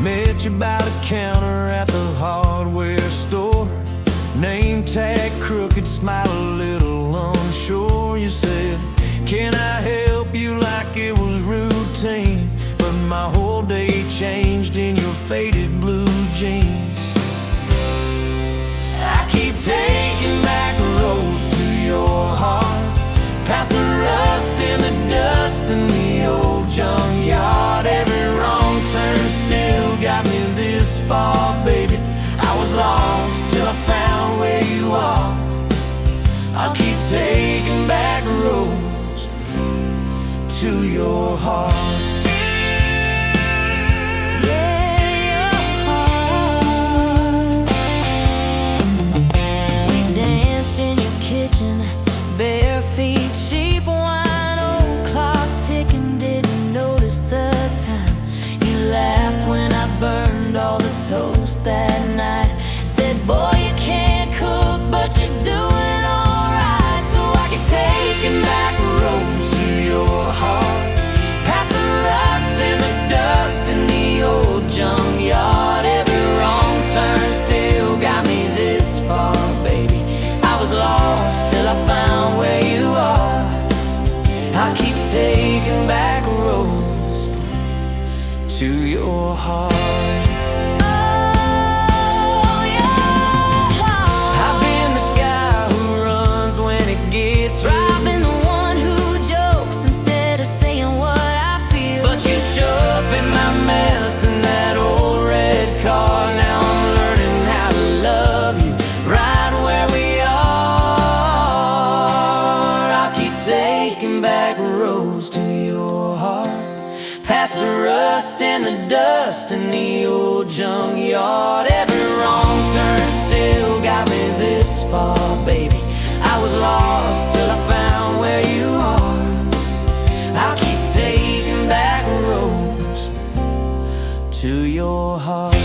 Met you by the counter at the hardware store. Name tag crooked, smile a little unsure. You said, can I help you, like it was routine. But my whole day changed in your faded blue jeans. I keep taking back roads to your heart, past the rust and the dust in the old junkyard. Every wrong turn still got me this far, baby. I was lost till I found where you are. I'll keep taking back roads to your heart. Bare feet, cheap wine, old clock ticking, didn't notice the time. You laughed when I burned all the toast that night. Said, boy, you can't cook, but you're doing alright. So I keep taking back roads to your heart, past the rust and the dust in the old junkyard. Every wrong turn still got me this far, baby. I was lost till I found where you are. I keep taking back roads to your heart. Oh, your heart. I've been the guy who runs when it gets real. I've been the one who jokes instead of saying what I feel. But you show up in my mess in that old red car. Now I'm learning how to love you right where we are. Taking back roads to your heart, past the rust and the dust in the old junkyard. Every wrong turn still got me this far, baby. I was lost till I found where you are. I'll keep taking back roads to your heart.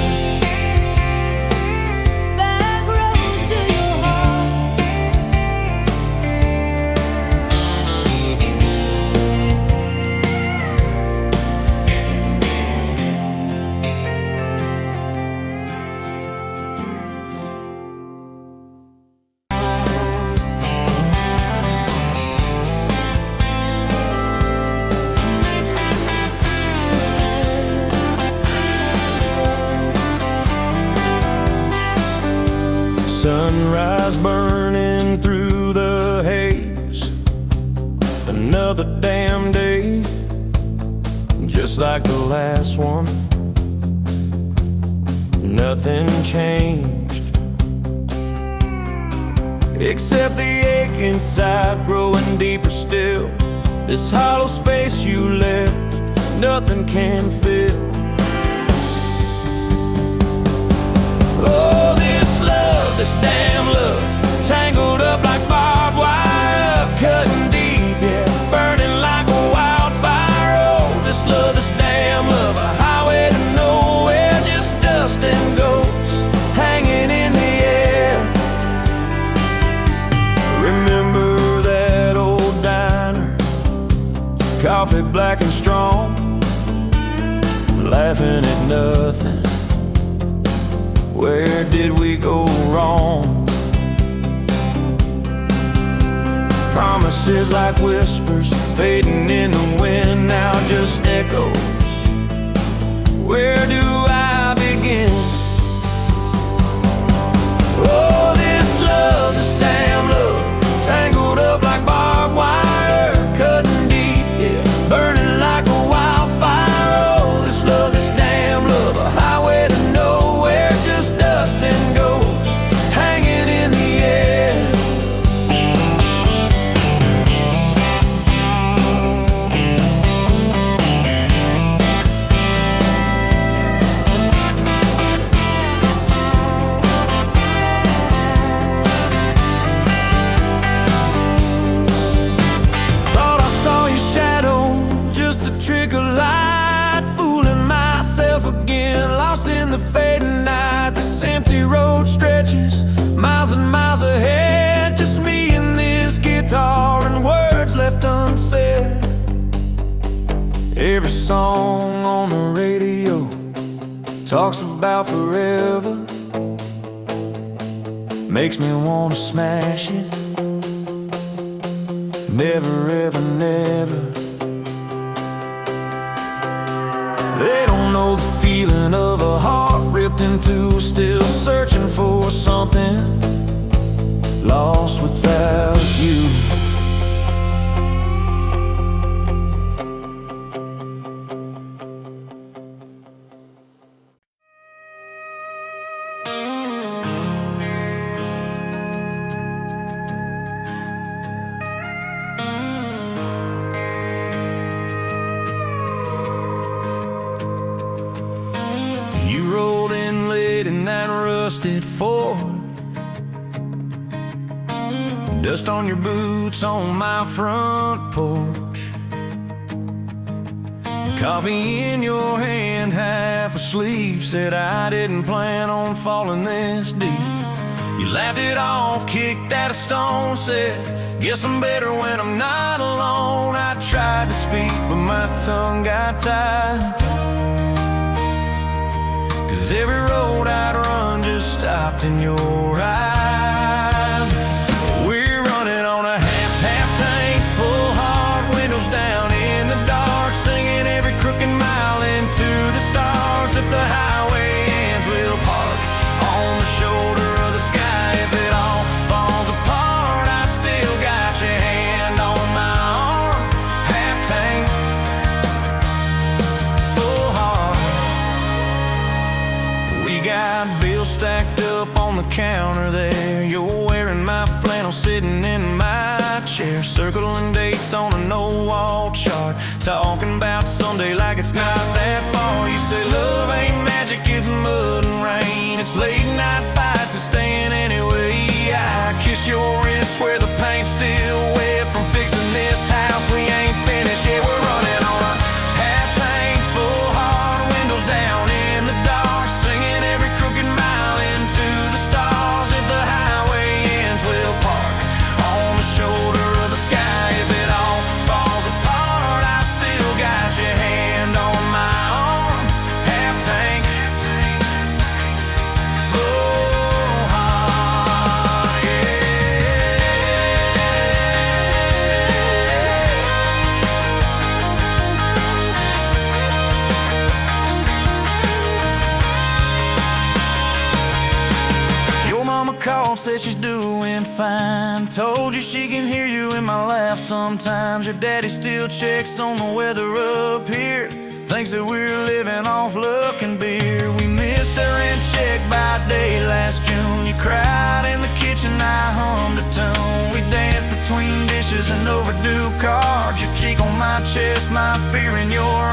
Sunrise burning through the haze. Another damn day, just like the last one. Nothing changed, except the ache inside growing deeper still. This hollow space you left, nothing can fill. Oh, this damn love, tangled up like barbed wire, cutting deep, yeah, burning like a wildfire. Oh, this damn love, a highway to nowhere, just dust and ghosts hanging in the air. Remember that old diner, coffee black and strong, laughing at nothing. Where did we go wrong? Promises like whispers fading in the wind, now just echoes. Where do I begin? Oh, this damn love, tangled up like barbed wire, cutting deep, yeah, burning like a wildfire. Oh, this damn love, a highway to nowhere, just dust and ghosts hanging in the air. Thought I saw your shadow, just a trick of light, fooling myself again, lost in the fading night. This empty road stretches miles and miles ahead, just me and this guitar and words left unsaid. Every song on the radio talks about forever, makes me wanna smash it. Never ever never. They don't know the feeling of a heart ripped in two, still searching for something, lost without you. You rolled in late in that rusted Ford, dust on your boots on my front porch, coffee in your hand, half asleep. Said I didn't plan on falling this deep. You laughed it off, kicked at a stone, said guess I'm better when I'm not alone. I tried to speak but my tongue got tied, 'cause every road I'd run just stopped in your eyes. We're running on a half tank, full hard, windows down in the dark, singing every crooked mile into the stars. If the highway ends, we'll park on the shoulder of the sky. If it all falls apart, I still got your hand on my arm. Half tank, full heart. We got bills stacked up on the counter there. You're wearing my flannel, sitting in my chair, circling dates on a no-wall chart, talking about someday like it's not that far. You say love ain't magic, it's mud and rain, it's late night fights and staying anyway. I kiss your wrist where the paint's still wet from fixing this house we ain't finished yet. We're running on a half tank, full hard, windows down in the dark, singing every crooked mile into the stars. If the highway ends, we'll park on the shoulder of the sky. If it all falls apart, I still got your hand on my arm. Half tank, full heart, yeah. Your mama called, said she's doing fine, told you she can hear you in my laugh sometimes. Your daddy still checks on the weather up here, thinks that we're living off luck and beer. We missed the rent check by day last June. You cried in the kitchen, I hummed a tune. We danced between dishes and overdue cards, your cheek on my chest, my fear in your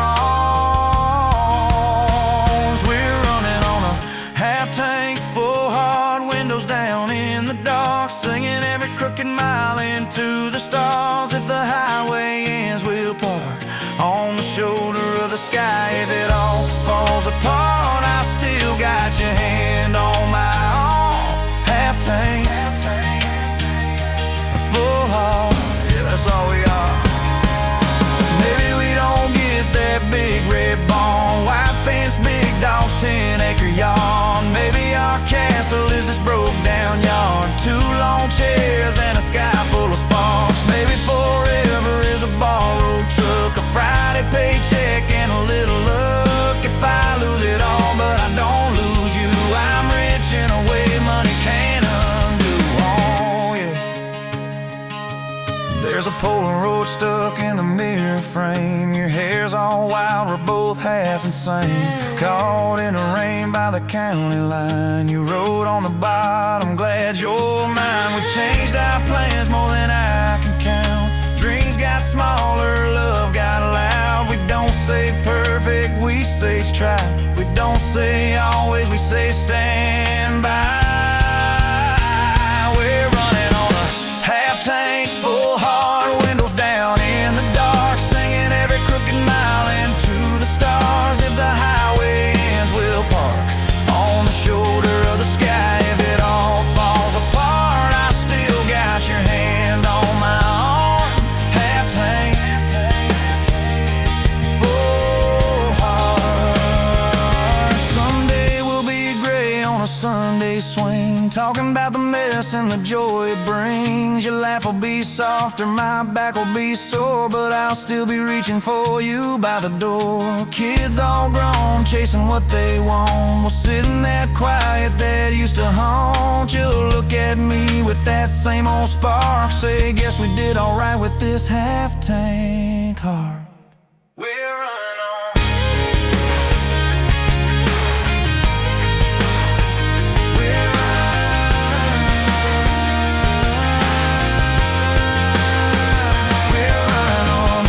arms. We're running on a half tank, full hard, windows down in the dark, singing every crooked mile into the stars. If the highway ends, we'll park on the shoulder of the sky. If it all falls apart, I still got your hand on my arm. Half tank, full heart, yeah, that's all we are. Maybe we don't get that big red barn, white fence, big dogs, 10-acre yard. Maybe our castle is this broke down yard, 2 long chairs and a sky full of sparks. Maybe forever is a borrowed truck, a Friday paycheck and a little luck. If I lose it all but I don't lose you, I'm rich in a way money can't undo. Oh yeah. There's a Polaroid stuck in the mirror frame, your hair's all wild, we're both half insane, caught in the rain by the county line. You wrote on the bottom, glad you're mine. We've changed our plans more than I can count, dreams got smaller, love got loud. We don't say perfect, we say try. We don't say always, we say stand by. We're running on a half tank, full hard, windows down in the dark, singing every crooked mile into the stars. If the highway ends, we'll park on the shoulder of the sky. If it all falls apart, I still got your hand on my arm. Half tank, full heart. Someday talking about the mess and the joy it brings. Your laugh will be softer, my back will be sore, but I'll still be reaching for you by the door. Kids all grown, chasing what they want, we'll sit in that quiet that used to haunt. You'll look at me with that same old spark, say, guess we did alright with this half-tank heart. We're running on. We're running on.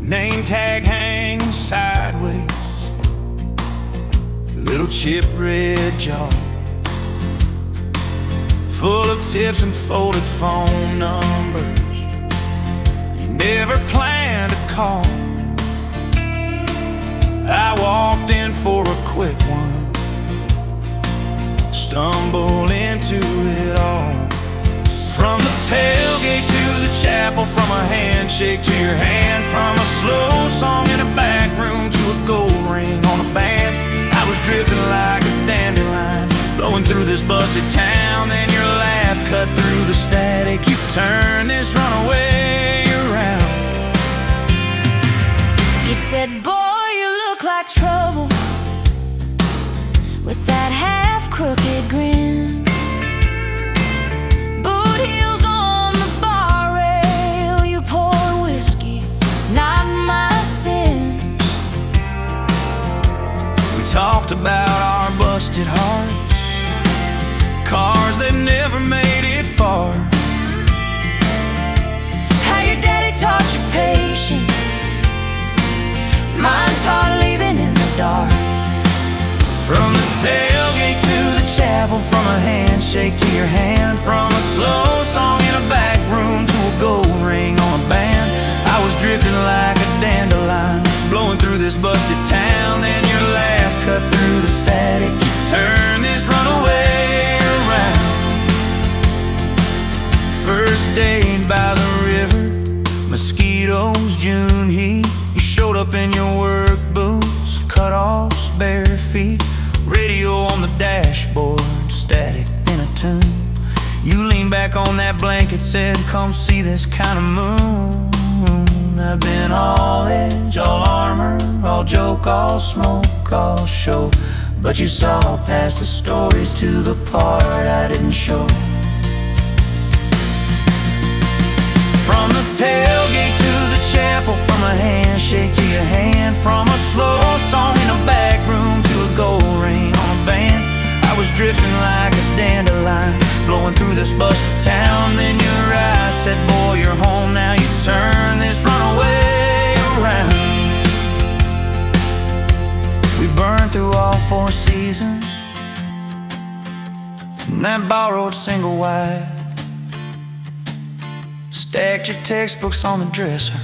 Name tag hanging sideways, little chip red jaw, full of tips and folded phone numbers you never planned to call. I walked in for a quick one, stumbled into it all. From the tailgate to the chapel, from a handshake to your hand, from a slow song in a back room to a gold ring on a band. I was drifting like a dandelion, blowing through this busted town. Then your laugh cut through the static, you turned this runaway around. You said, boy, you look like trouble, with that half-crooked grin. Heels on the bar rail, you pour whiskey, not my sins. We talked about our busted hearts, cars that never made it far, how your daddy taught you patience, mine taught leaving in the dark. From the tailgate to the chapel, from a handshake to your hand, from a slow song in a back room to a gold ring on a band. I was drifting like a dandelion, blowing through this busted town. Then your laugh cut through the static, you turned this runaway around. First date by the river, mosquitoes, June heat. You showed up in your work boots, cut-offs, bare feet, radio on the dashboard, static in a tune. You leaned back on that blanket, said, come see this kind of moon. I've been all edge, all armor, all joke, all smoke, all show, but you saw past the stories to the part I didn't show. From the tailgate to the chapel, from a handshake to your hand, from a slow song in a back room to a gold ring on a band. I was drifting like a dandelion, blowing through this busted town. Then your eyes said, boy, you're home now. You turn this runaway around. We burned through all 4 seasons in that borrowed single wide. Stacked your textbooks on the dresser,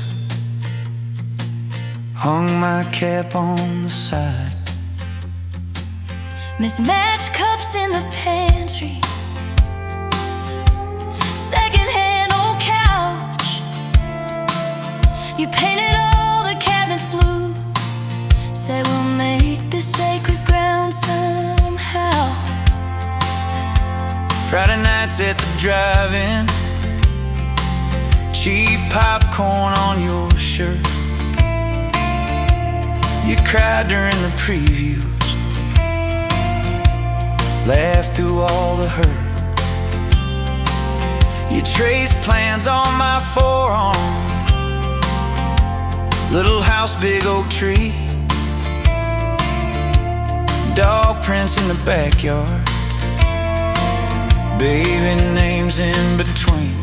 hung my cap on the side. Mismatched cups in the pantry, secondhand old couch. You painted all the cabinets blue, said we'll make this sacred ground somehow. Friday nights at the drive-in, cheap popcorn on your shirt. You cried during the previews, laughed through all the hurt. You traced plans on my forearm, little house, big oak tree. dog prints in the backyard, baby names in between.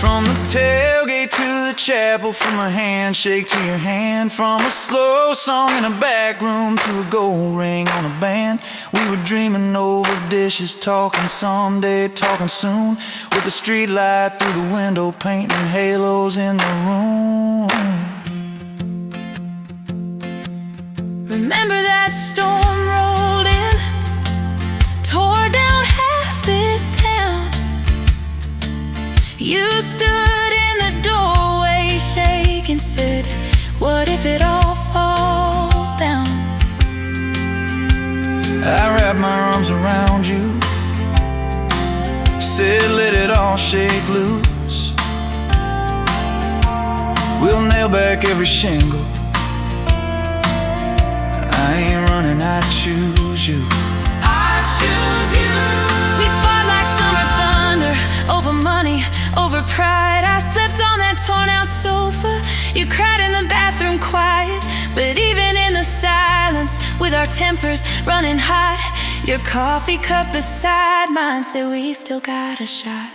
From the tailgate to the chapel, from a handshake to your hand, from a slow song in a back room to a gold ring on a band. We were dreaming over dishes, talking someday, talking soon, with the street light through the window painting halos in the room. Remember that storm rolled in, tore down half this town. You stood in the doorway, shaking, said, what if it all falls down? I wrapped my arms around you, said let it all shake loose. We'll nail back every shingle. I ain't running, I choose you. I choose you. We fought like summer thunder, over money, over pride. I slept on that torn out sofa. You cried in the bathroom quiet. But even in the silence, with our tempers running hot, your coffee cup beside mine said we still got a shot.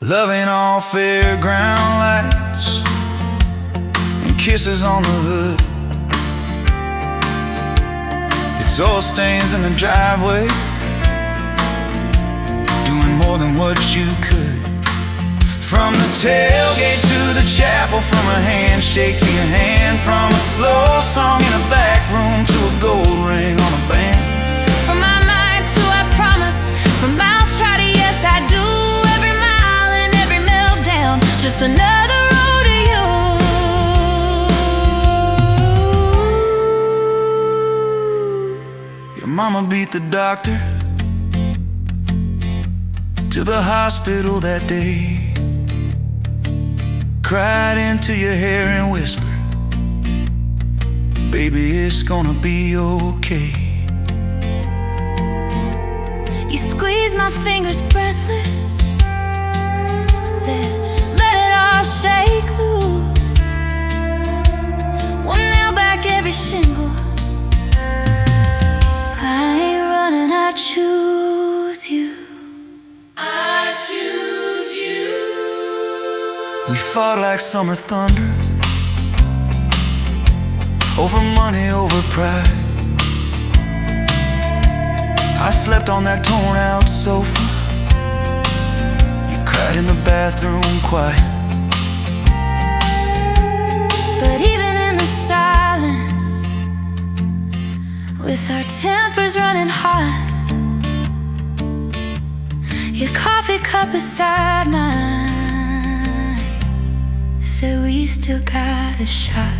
Loving all fairground lights and kisses on the hood. It's oil stains in the driveway, doing more than what you could. From the tailgate to the chapel, from a handshake to your hand, from a slow song in a back room to a gold ring on a band. From my mind to I promise, from I'll try to yes I do, every mile and every meltdown, just another road to you. Your mama beat the doctor to the hospital that day, cried into your hair and whispered, baby, it's gonna be okay. You squeezed my fingers breathless, said, let it all shake loose. We'll nail back every shingle. I ain't running, I choose you. I choose you. We fought like summer thunder, over money, over pride. I slept on that torn out sofa. You cried in the bathroom quiet. But even in the silence, with our tempers running hot, your coffee cup beside mine said we still got a shot.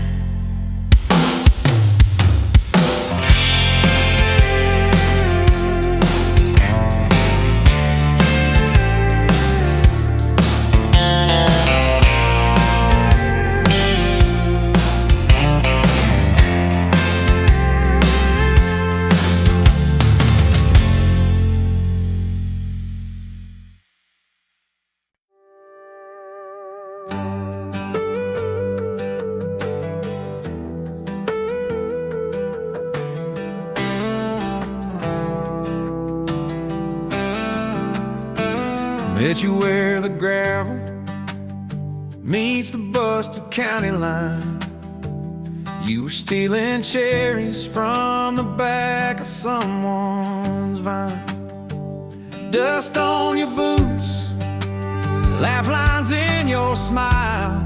Met you where the gravel meets the busted county line. You were stealing cherries from the back of someone's vine. Dust on your boots, laugh lines in your smile.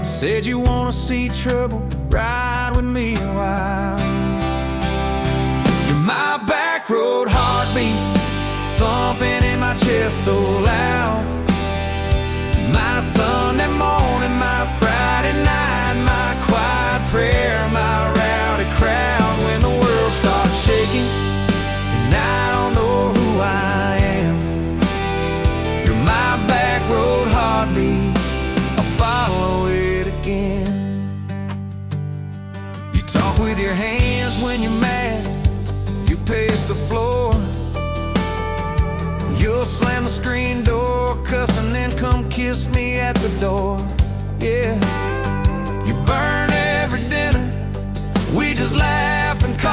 Said you wanna see trouble, ride with me a while. You're my back road heartbeat, thumping in my chest so loud. My Sunday morning, my Friday night, my quiet prayer, my rowdy crowd. When the world starts shaking and I don't know who I am, you're my back road heartbeat, I'll follow it again. You talk with your hands when you're mad, you pace the floor. You'll slam the screen door, cuss, and then come kiss me at the door. Yeah, you burn every dinner, we just laugh and call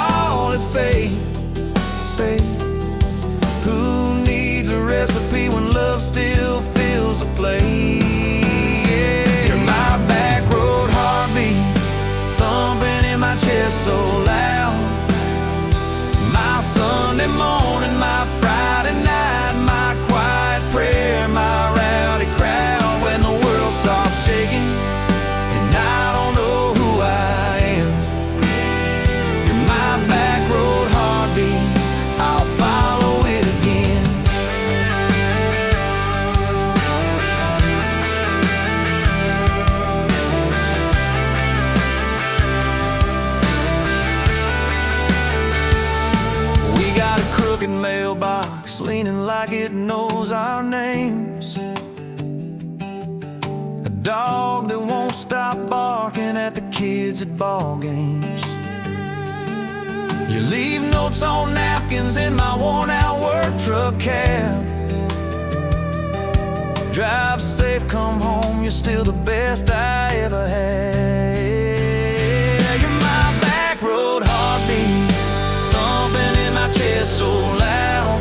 house, leaning like it knows our names. A dog that won't stop barking at the kids at ball games. You leave notes on napkins in my worn-out work truck cab. Drive safe, come home, you're still the best I ever had. You're my back road heartbeat, thumping in my chest so loud.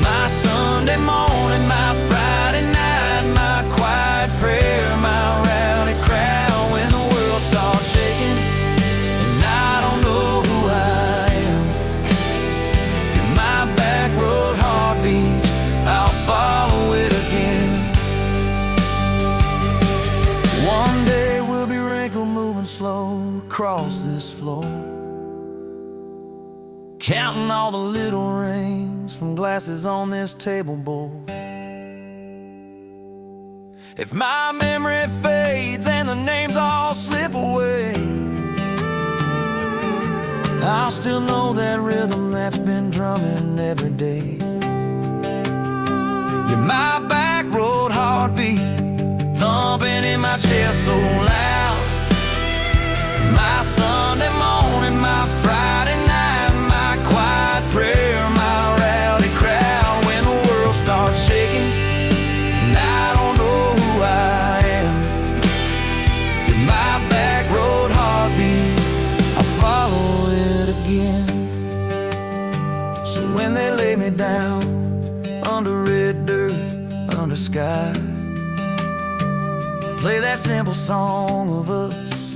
My Sunday morning, my Friday night, my quiet prayer, my rowdy crowd. When the world starts shaking and I don't know who I am, you're my back road heartbeat, I'll follow it again. One day we'll be wrinkled, moving slow across this floor, counting all the little rings from glasses on this table board. If my memory fades and the names all slip away, I'll still know that rhythm that's been drumming every day. You're my back road heartbeat, thumping in my chest so loud. My Sunday morning, my Friday night, my quiet prayer, my rowdy crowd. When the world starts shaking and I don't know who I am, you're my back road heartbeat, I'll follow it again. So when they lay me down under red dirt, under sky, play that simple song of us,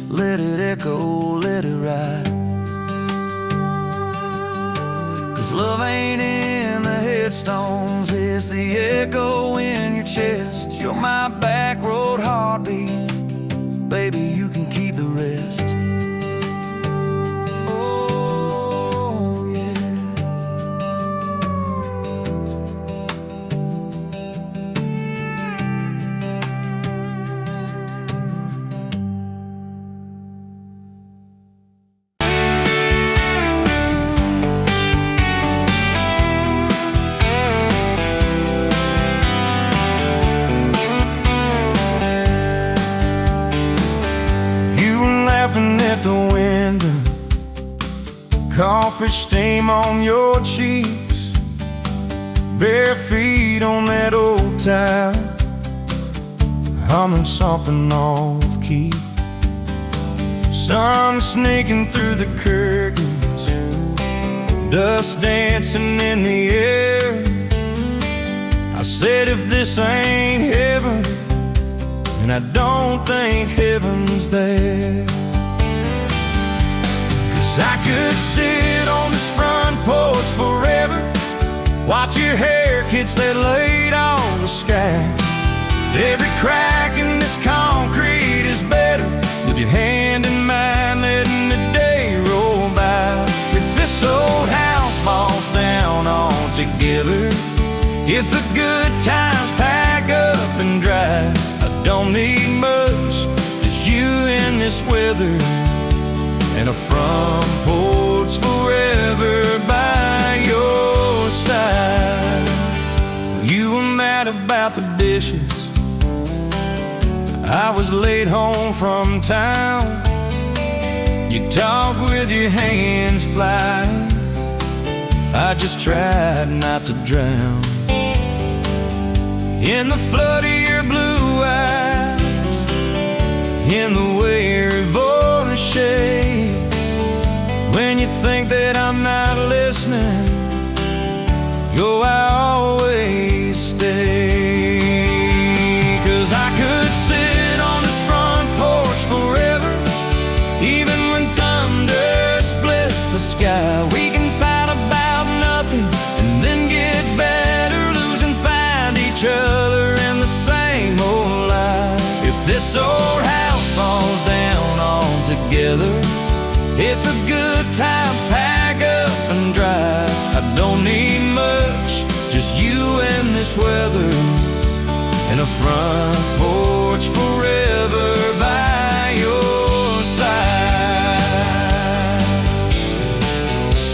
let it echo, let it ride. 'Cause love ain't in the headstones, it's the echo in your chest. You're my back road heartbeat, baby, you can keep the rest. Oh yeah. At the window, coffee stain on your cheeks, bare feet on that old tile, humming something off key. Sun sneaking through the curtains, dust dancing in the air. I said if this ain't heaven, and I don't think heaven's there. I could sit on this front porch forever, watch your hair catch that light on the sky. Every crack in this concrete is better with your hand in mine, letting the day roll by. If this old house falls down altogether, if the good times pack up and drive, I don't need much, just you in this weather, and a front porch forever by your side. You were mad about the dishes, I was late home from town. You talk with your hands flying, I just tried not to drown. In the flood of your blue eyes, in the way your voice shakes, when you think that I'm not listening, yo, I always stay. 'Cause I could sit on this front porch forever, even when thunder splits the sky. We can fight about nothing and then get better, lose and find each other in the same old life. If this old house falls down altogether, if the good times pack up and drive, I don't need much, just you and this weather, and a front porch forever by your side.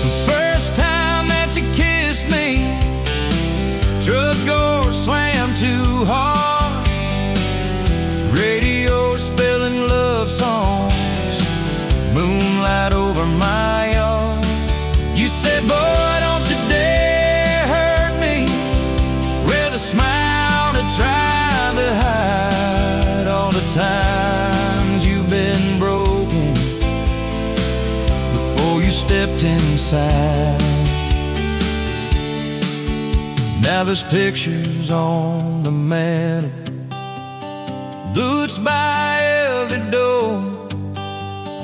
The first time that you kissed me, stepped inside. Now there's pictures on the mantel, boots by every door.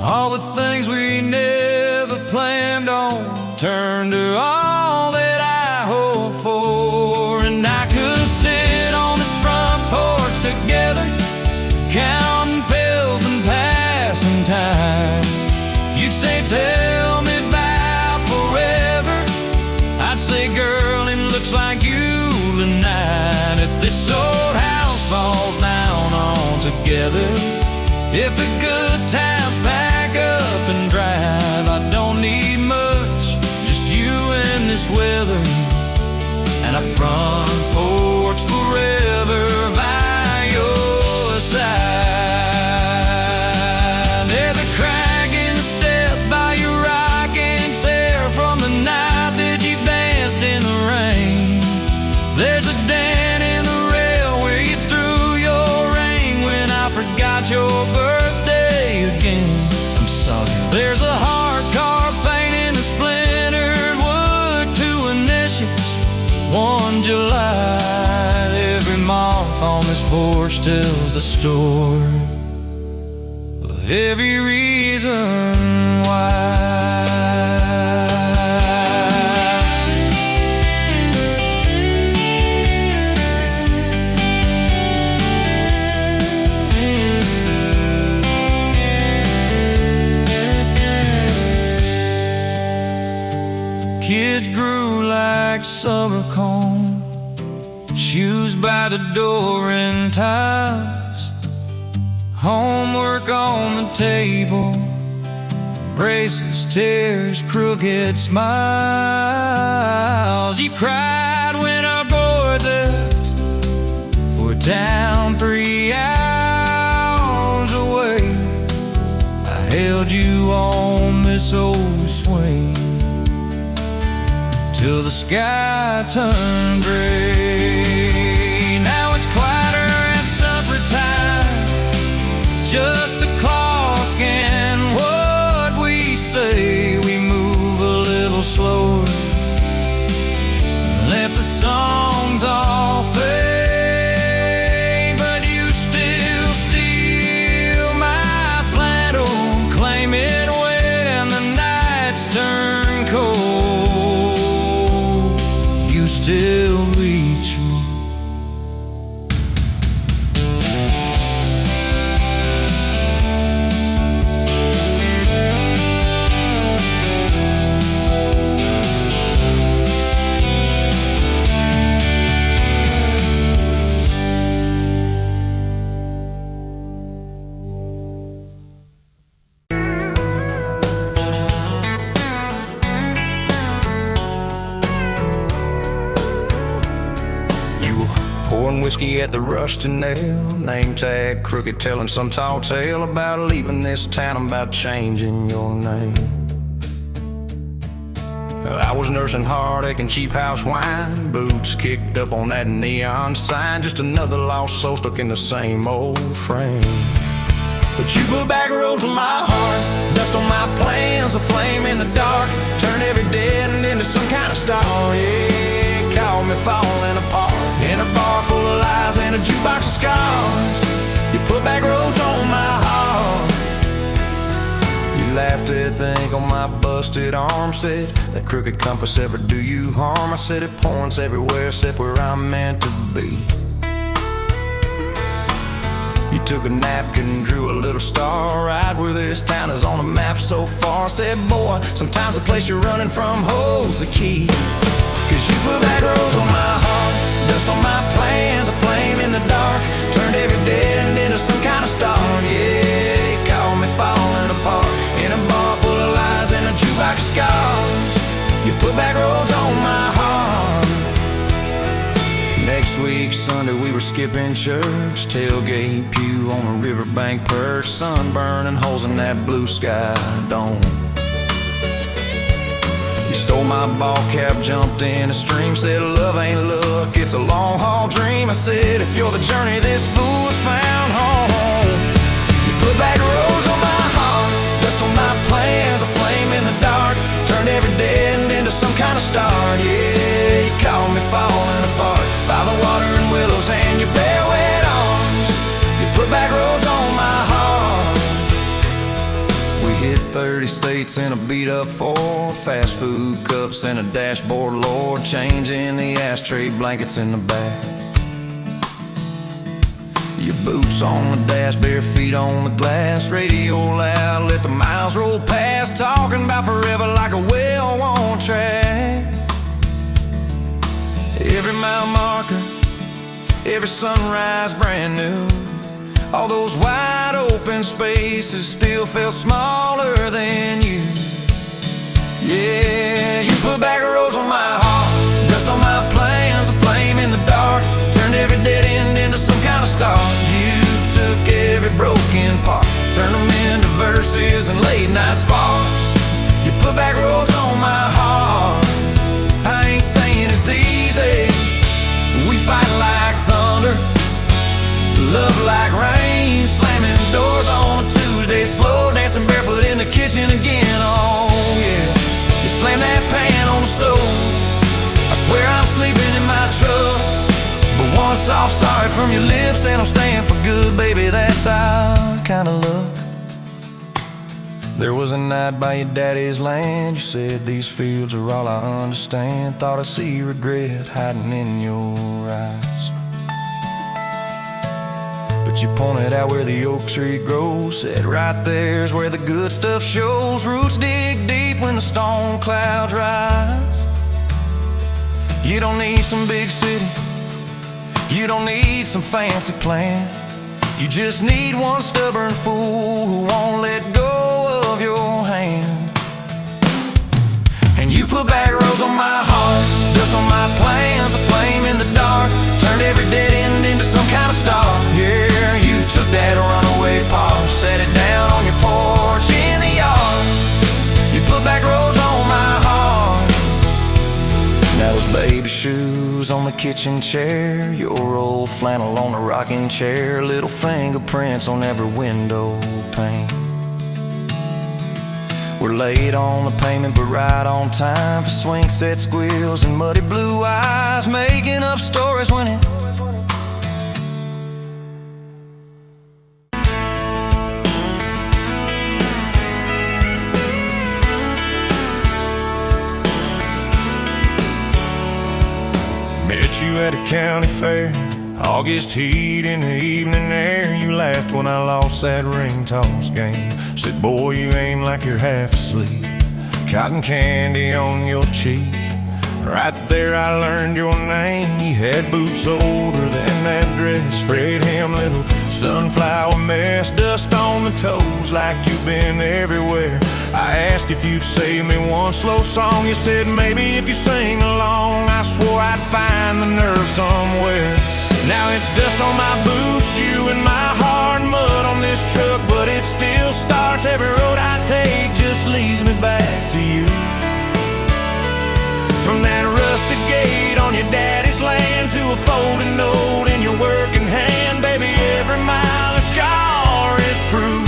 All the things we never planned on turned to all that I hoped for. And I could sit on this front porch together, counting pills and passing time. You'd say, tell me about forever. I'd say, girl, it looks like you tonight. If this old house falls down altogether, if the good times pack up and drive, I don't need much, just you and this weather, and a front porch forever by your side. There's a crack in the step by your rocking chair from the night that you danced in the rain. There's a dent in the rail where you threw your ring when I forgot your birthday again. I'm sorry. There's a hard carved fate in the splintered wood, 2 initials, 1 July. Every mark on this porch tells the story of every reason why. Kids grew like summer corn, shoes by the door and ties, homework on the table, braces, tears, crooked smiles. You cried when our boy left for a town 3 hours away. I held you on this old swing till the sky turned gray. Now it's quieter at supper time, just the clock and what we say. We move a little slower, let the songs all fade, but you still steal my flannel, claim it when the nights turn cold. Still reach me. Whiskey at the Rusty Nail, name tag crooked, telling some tall tale about leaving this town, about changing your name. I was nursing heartache and cheap house wine, boots kicked up on that neon sign, just another lost soul stuck in the same old frame. But you put back roads on my heart, dust on my plans, a flame in the dark, turn every dead end into some kind of star. Yeah, call me falling apart in a bar full of lies and a jukebox of scars. You put back roads on my heart. You laughed at the ink on my busted arm, said that crooked compass ever do you harm. I said it points everywhere except where I'm meant to be. You took a napkin, drew a little star right where this town is on the map so far. Said, boy, sometimes the place you're running from holds the key. Cause you put back roads on my heart, dust on my plans, a flame in the dark, turned every dead end into some kind of star. Yeah, you called me falling apart in a bar full of lies and a jukebox of scars. You put back roads on my heart. Next week, Sunday, we were skipping church, tailgate pew on a riverbank perch, sunburn and holes in that blue sky dome. You stole my ball cap, jumped in a stream, said love ain't luck, it's a long haul dream. I said if you're the journey, this fool's found home. You put back roads on my heart, dust on my plans, a flame in the dark, turn 30 states in a beat-up Ford, fast food cups and a dashboard, Lord, change in the ashtray, blankets in the back. Your boots on the dash, bare feet on the glass, radio loud, let the miles roll past, talking about forever like a well-worn track. Every mile marker, every sunrise brand new. All those wide open spaces still felt smaller than you. Yeah, you put back roads on my heart, dust on my plans, a flame in the dark, turned every dead end into some kind of star. You took every broken part, turned them into verses and late night sparks. You put back roads on my heart. I ain't saying it's easy, we fight like thunder, love like rain, slamming doors on a Tuesday, slow dancing barefoot in the kitchen again. Oh yeah, you slam that pan on the stove, I swear I'm sleeping in my truck, but one soft sorry from your lips and I'm staying for good, baby, that's our kind of luck. There was a night by your daddy's land, you said these fields are all I understand, thought I see regret hiding in your eyes. But you pointed out where the oak tree grows, said right there's where the good stuff shows. Roots dig deep when the storm clouds rise. You don't need some big city, you don't need some fancy plan, you just need one stubborn fool who won't let go of your hand. And you put back roads on my heart, dust on my plans, a flame in the dark, turned every dead end into some kind of star. Yeah, you took that runaway paw, set it down on your porch in the yard. You put back roads on my heart. Now those baby shoes on the kitchen chair, your old flannel on the rocking chair, little fingerprints on every window pane. We're late on the payment but right on time for swing set squeals and muddy blue eyes, making up stories when it met you at a county fair, August heat in the evening air. You laughed when I lost that ring toss game, said boy you aim like you're half asleep, cotton candy on your cheek. Right there I learned your name, you had boots older than that dress, Fred hem little sunflower mess, dust on the toes like you've been everywhere. I asked if you'd save me one slow song, you said maybe if you sing along. I swore I'd find the nerve somewhere. Now it's dust on my boots, you and my heart, mud on this truck, but it still starts. Every road I take just leads me back to you. From that rusted gate on your daddy's land to a folded note in your working hand, baby, every mile and scar is proof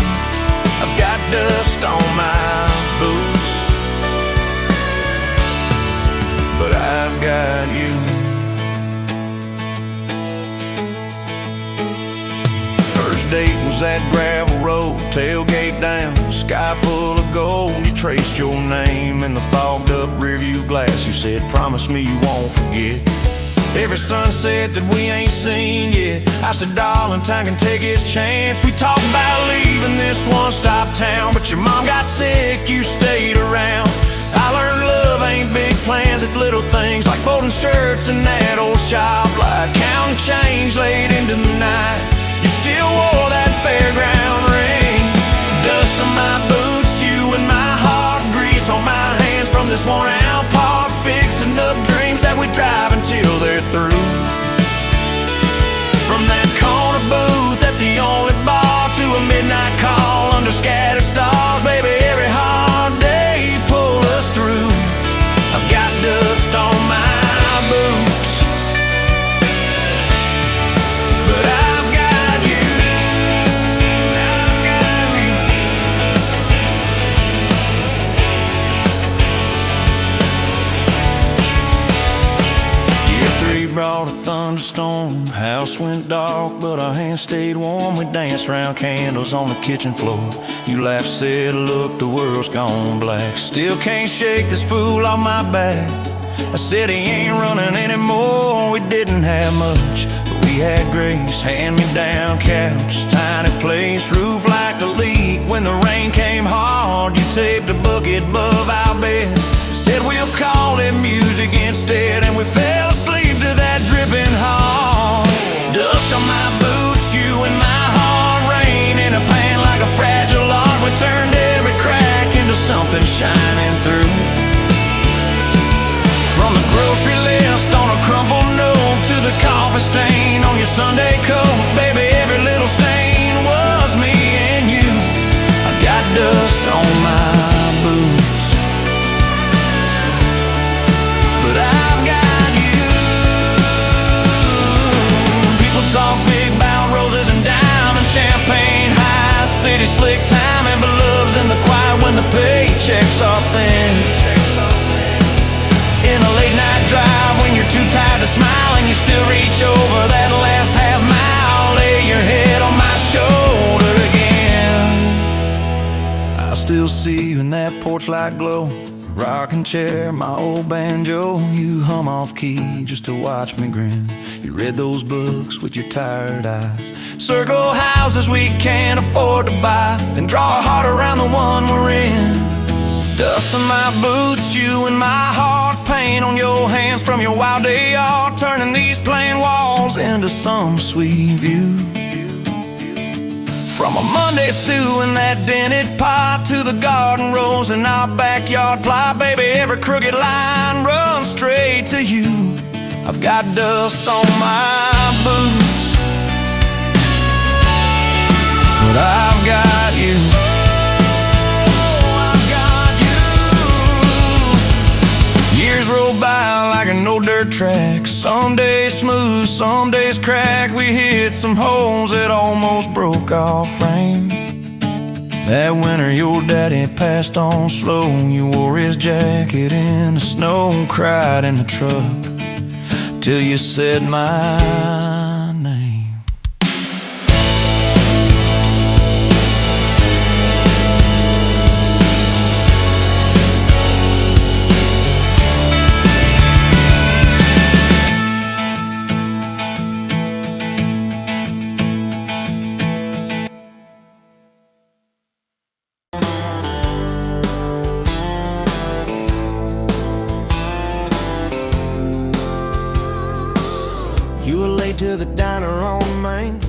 I've got dust on my boots, but I've got you. Date was that gravel road, tailgate down, sky full of gold. You traced your name in the fogged up rearview glass. You said, promise me you won't forget every sunset that we ain't seen yet. I said, darling, time can take its chance. We talked about leaving this one-stop town, but your mom got sick, you stayed around. I learned love ain't big plans, it's little things like folding shirts in that old shop light, counting change late into the night. You still wore that fairground ring, dust on my boots, you and my heart, grease on my hands from this worn out park, fixing up dreams that we drive until they're through. From that corner booth at the only bar to a midnight call under scattered stars, baby, every hard day pull us through. I've got dust on my boots, but I've got brought a thunderstorm, how house went dark, but our hands stayed warm. We danced round candles on the kitchen floor. You laughed, said, look, the world's gone black. Still can't shake this fool off my back. I said he ain't running anymore. We didn't have much, but we had grace. Hand-me-down couch, tiny place, roof like a leak. When the rain came hard, you taped a bucket above our bed. Said we'll call it music instead, and we fell asleep to that dripping heart. Dust on my boots, you in my heart, rain in a pan like a fragile art. We turned every crack into something shining through. From the grocery list on a crumpled note to the coffee stain on your Sunday coat, baby, every little stain was me and you. I got dust on my boots, but I've got you. People talk big about roses and diamonds, champagne, high city slick timing, but love's in the quiet when the paychecks are thin. In a late night drive when you're too tired to smile and you still reach over that last half mile, lay your head on my shoulder again. I still see you in that porch light glow, rocking chair, my old banjo. You hum off key just to watch me grin. You read those books with your tired eyes, circle houses we can't afford to buy, and draw a heart around the one we're in. Dust on my boots, you and my heart, paint on your hands from your wild day art, turning these plain walls into some sweet view. From a Monday stew in that dented pot to the garden rose in our backyard plot, baby, every crooked line runs straight to you. I've got dust on my boots, but I've got you. Years roll by like a no dirt track. Some days smooth, some days crack. We hit some holes that almost broke our frame. That winter your daddy passed on slow. You wore his jacket in the snow, cried in the truck till you said my name. You were late to the diner on Main,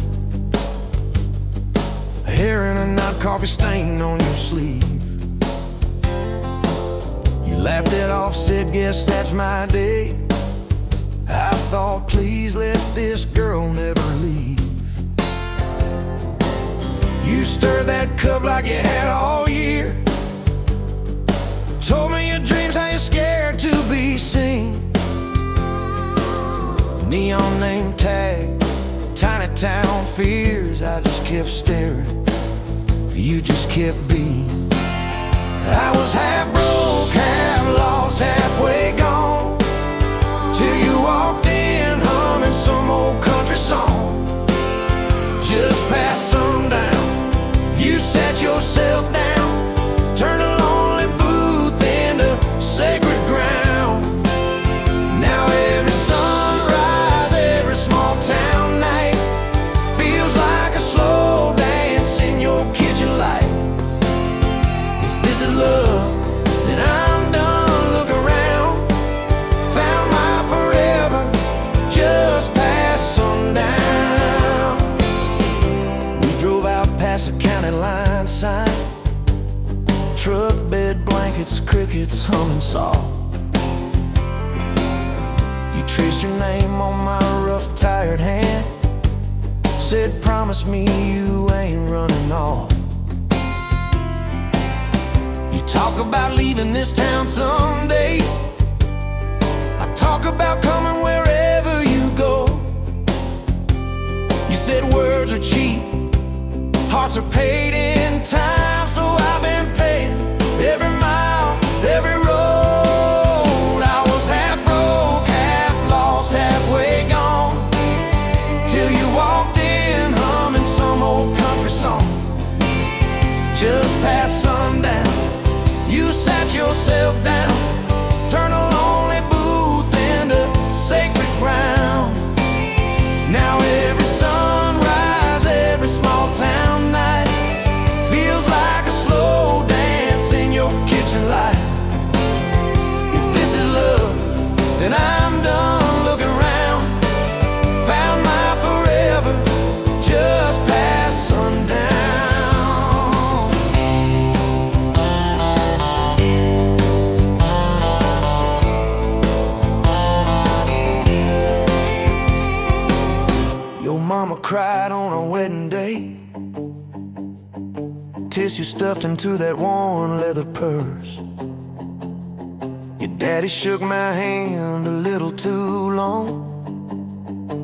hair in a knot, coffee stain on your sleeve. You laughed it off, said, guess that's my day. I thought, please let this girl never leave. You stirred that cup like you had all year, told me your dreams, how you're scared to be seen. Neon name tag, tiny town fears. I just kept staring, you just kept being. I was half broke, half lost, halfway gone, till you walked in humming some old country song. Just past sundown, you sat yourself down, turned a lonely booth into sacred ground. Now every sunrise, every small town night feels like a slow dance in your kitchen light. If this is love, then I'm done. Look around, found my forever just past sundown. We drove out past the county line sign, truck bed, blankets, crickets humming soft. You traced your name on my rough, tired hand, said, promise me you ain't running off. You talk about leaving this town someday, I talk about coming wherever you go. You said words are cheap, hearts are paid in time, so I've been paying every mile, every road. I was half broke, half lost, halfway gone, till just past sundown. You sat yourself down, turn a lonely booth into sacred ground. Now every sunrise, every small town night feels like a slow dance in your kitchen light. If this is love, then I'm done looking around. Found my forever just past sundown. Your mama cried on our wedding day, tissue stuffed into that worn leather purse. Your daddy shook my hand a little too long,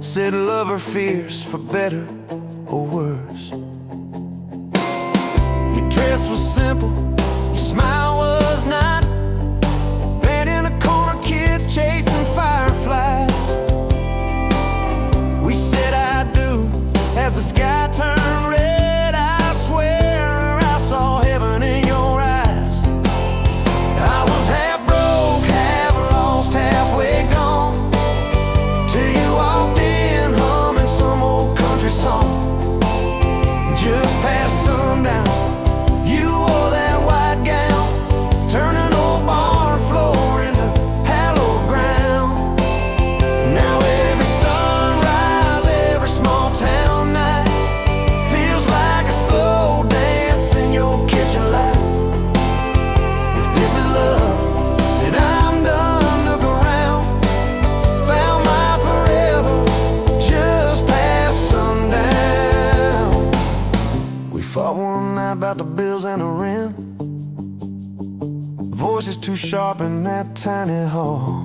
said love her fierce for better or worse. Your dress was simple, your smile was not. Band in the corner, kids chasing fireflies. We said I do as the sky turned red. I swear I saw heaven in your eyes. I was half broke, half lost, halfway gone, till you walked in humming some old country song. Just past sundown, you wore that white gown, turning old barn floor into hallowed ground. Now every sunrise, every small town night feels like a slow dance in your kitchen light. If this is love, then I'm done looking around. Found my forever just past sundown. We fought one night about the bills and the rent, voices too sharp in that tiny hall.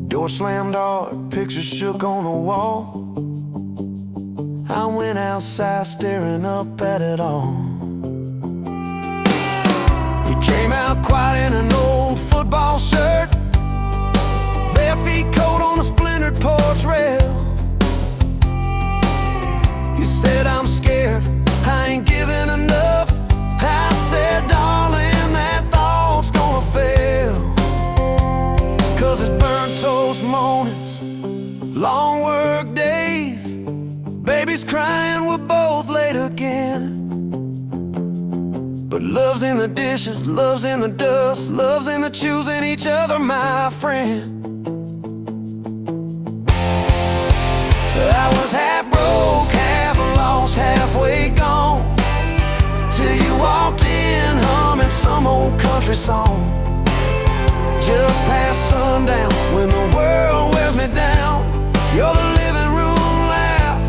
Door slammed hard, pictures shook on the wall. I went outside staring up at it all. He came out quiet in an old football shirt, bare feet cold on a splintered porch rail. He said, I'm scared, I ain't giving enough. I said, darling, that thought's gonna fail. Cause it's burnt toast mornings, long work days, babies crying, we're both late again. But love's in the dishes, love's in the dust, love's in the choosing each other, my friend. I was half broke, half lost, halfway gone, till you walked in humming some old country song. Just past sundown, when the world wears me down, you're the living room laugh,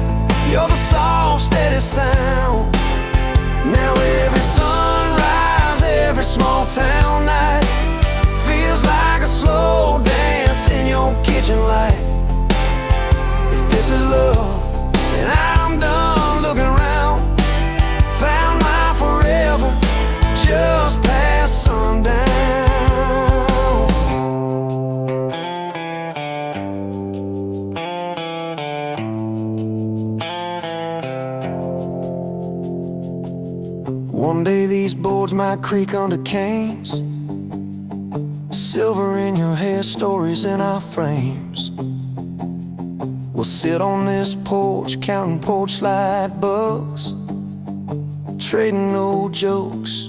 you're the soft, steady sound. Now every sunrise, every small town night feels like a slow dance in your kitchen light. If this is love, then I'm done looking around. Found my forever just past sundown. One day these boards might creak under canes, silver in your hair, stories in our frames. We'll sit on this porch, counting porch light bugs, trading old jokes,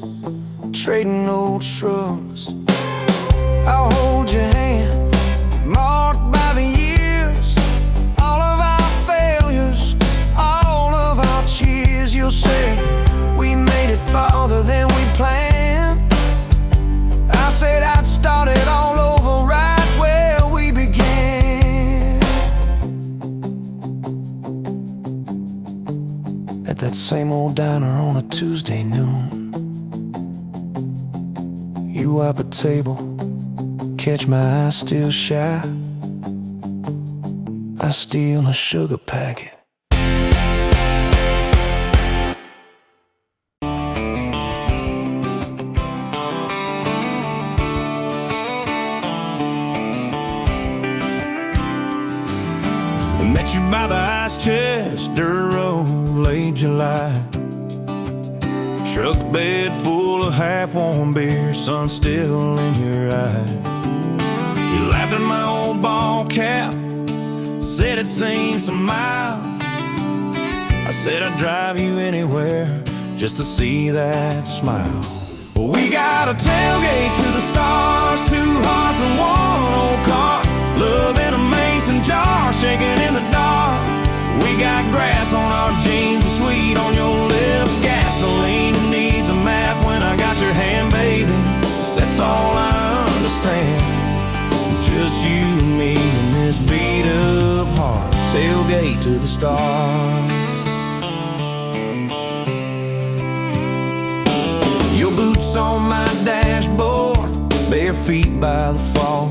trading old shrugs. I'll hold your hand, marked by the years, all of our failures, all of our cheers. You'll say, we made it farther than we planned. I said I'd start it all over right where we began. At that same old diner on a Tuesday noon, you wipe a table, catch my eye still shy. I steal a sugar packet. Met you by the ice chest, dirt road, late July. Truck bed full of half-warm beer, sun still in your eye. You laughed at my old ball cap, said it's seen some miles. I said I'd drive you anywhere just to see that smile. We got a tailgate to the stars, two hearts and one old car, love in a mason jar, shaking in the dark. We got grass on our jeans, sweet on your lips, gasoline who needs a map when I got your hand, baby. That's all I understand. Just you and me in this beat up heart, tailgate to the stars. Your boots on my dashboard, bare feet by the fall.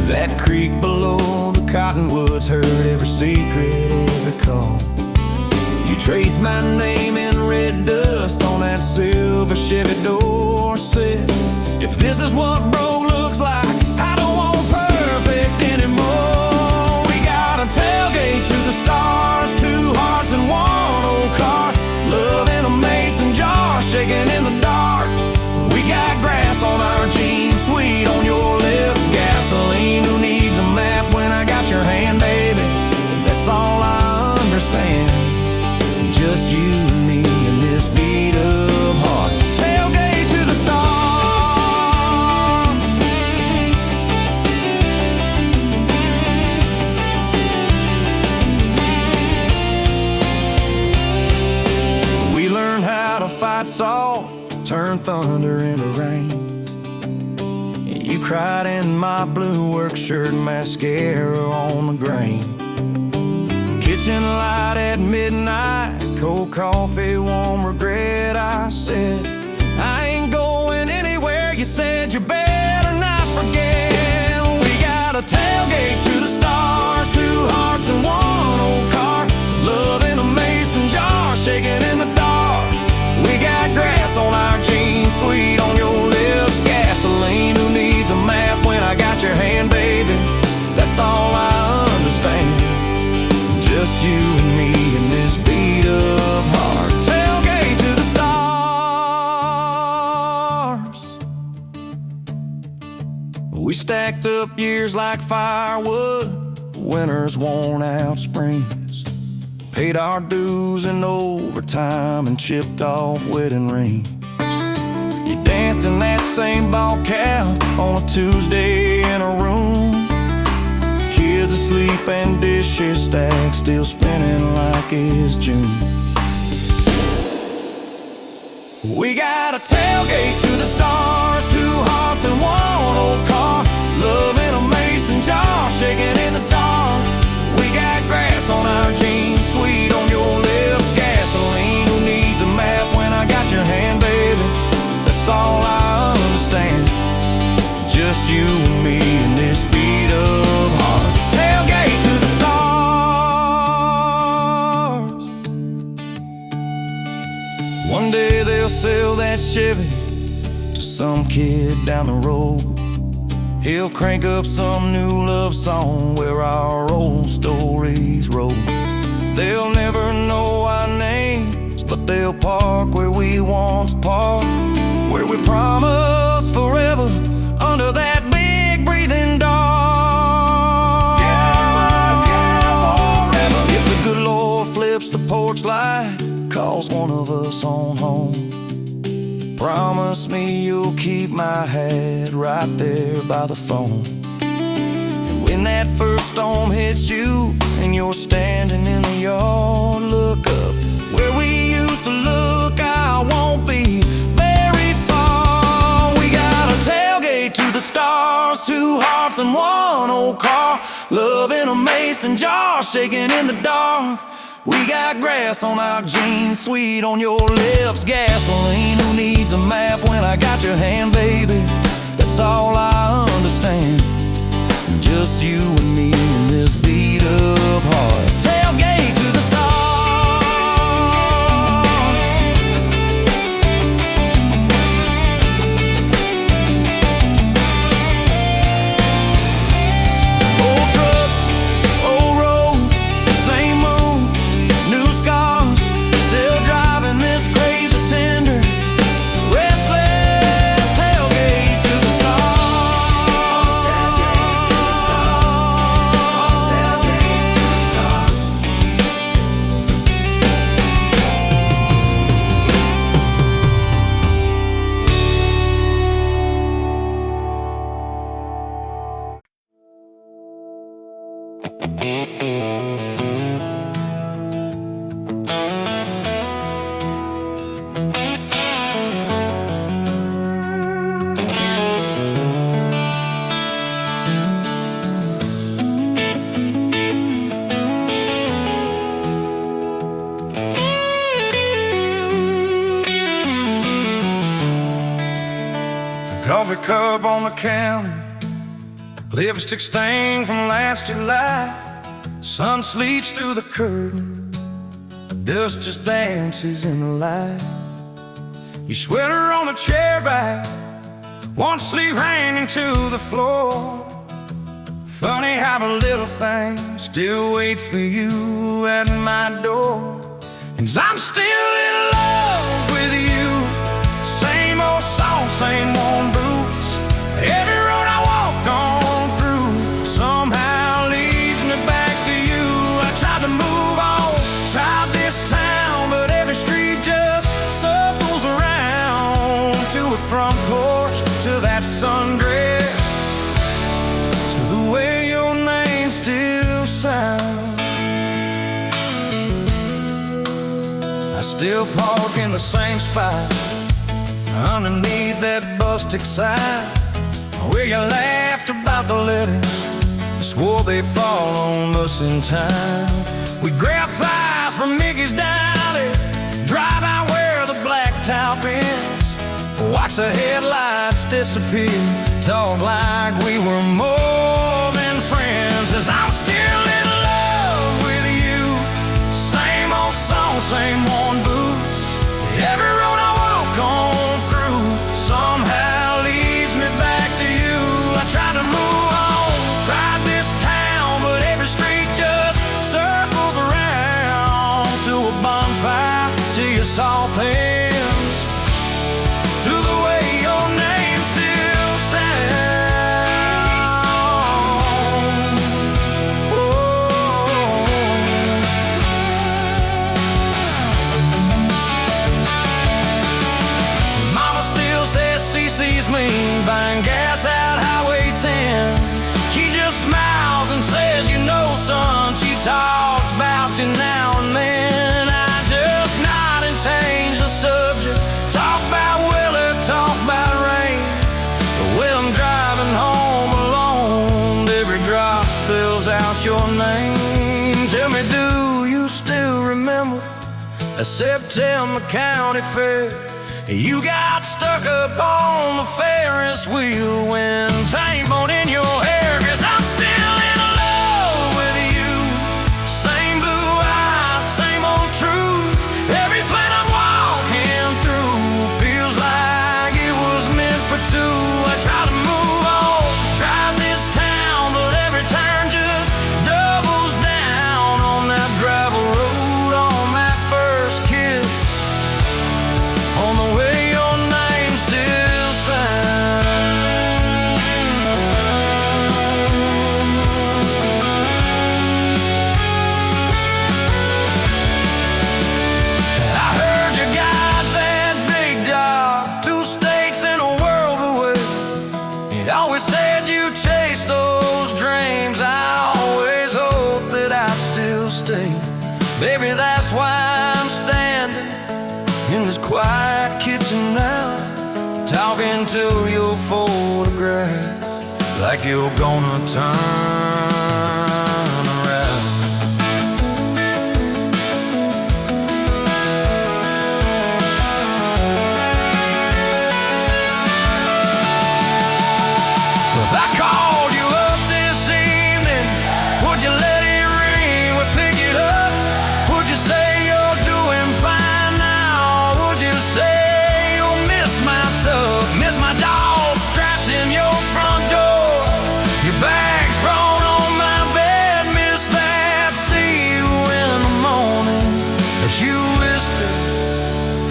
That creek below the cottonwoods heard every secret, every call. You traced my name in red dust on that silver Chevy Dorset. If this is what broke looks like, I don't want perfect anymore. We got a tailgate to the stars, two hearts and one old car, love in a mason jar, shaking in the dark. We got grass on our jeans, sweet on your lips, gasoline who needs a map when I got your hand, baby. That's all I understand. Just you and me in this beat up heart, tailgate to the stars. We learned how to fight soft, turn thunder into rain. You cried in my blue work shirt, mascara on the grain. Kitchen light at midnight, cold coffee, warm regret. I said, I ain't going anywhere. You said you better not forget. We got a tailgate to the stars, two hearts and one old car, love in a mason jar, shaking in the dark. We got grass on our jeans, sweet on your lips, gasoline who needs a map when I got your hand, baby. That's all I understand. Just you and me in this beat up heart, tailgate to the stars. We stacked up years like firewood, winters worn out springs, paid our dues in overtime and chipped off wedding rings. You danced in that same ball cap on a Tuesday in a room, kids asleep and dishes stacked, still spinning like it's June. We got a tailgate to the stars, two hearts and one old car, love in a mason jar, shaking in the dark. We got grass on our jeans, sweet on your lips, gasoline who needs a map when I got your hand, baby. That's all I understand. Just you and me in this beat up heart, tailgate to the stars. One day they'll sell that Chevy to some kid down the road. He'll crank up some new love song where our old stories roll. They'll never know our names, but they'll park where we once parked, where we promised forever under that big breathing dog. Yeah, forever. If the good Lord flips the porch light, calls one of us on home, promise me you'll keep my hat right there by the phone. And when that first storm hits you and you're standing in the yard, look up where we used to look. I won't be very far. We got a tailgate to the stars, two hearts and one old car, love in a mason jar, shaking in the dark. We got grass on our jeans, sweet on your lips, gasoline who needs a map when I got your hand, baby. That's all I understand. Just you and me in this beat up heart, tailgate to the stars. Old truck, old road, same moon, new scars, still driving this crazy town. Coffee cup on the counter, lipstick stain from last July. Sun sleeps through the curtain, dust just dances in the light. Your sweater on the chair back, one sleeve hanging to the floor. Funny how the little things still wait for you at my door. And I'm still in love with you. Same old song, same worn boots. Every road I walk on through somehow leads me back to you. I tried to move on, tried this town, but every street just circles around to a front porch, to that sundress, to the way your name still sounds. I still park in the same spot underneath that busted sign where you laughed about the letters, swore they'd fall on us in time. We grab flies from Mickey's Deli, drive out where the blacktop ends, watch the headlights disappear, talk like we were more than friends. As I'm still in love with you, same old song, same worn boots. Every road I walk on through somehow leads me back to you. I tried to move on, tried this town, but every street just circles around to a bonfire, to your soft hands, to the way your name still sounds. Oh. Mama still says she sees me buying gas out Highway 10. She just smiles and says, you know, son. She talks about you now and then. I just nod and change the subject. Talk about weather, talk about rain. When I'm driving home alone, every drop spills out your name. Tell me, do you still remember a September County Fair? You got stuck up on the Ferris wheel when time bone in your hair. 'Cause I'm still in love with you. Same blue eyes, same old truth. Every plane I'm walking through feels like it was meant for two. I try to move on, drive this town, but every turn just doubles down on that gravel road, on that first kiss, on the way your name still sounds. I heard you got that big job, 2 states and a world away. You always said you chased those dreams. I always hoped that I'd still stay. Baby, that's why I'm standing in this quiet kitchen now, talking to your photograph like you're gonna turn around. If I called you up this evening, would you let it ring? Would pick it up? Would you say you're doing fine now? Would you say you'll miss my tub, miss my dog scratching your front door? Your bag's brought on my bed, miss that. See you in the morning as you whisper,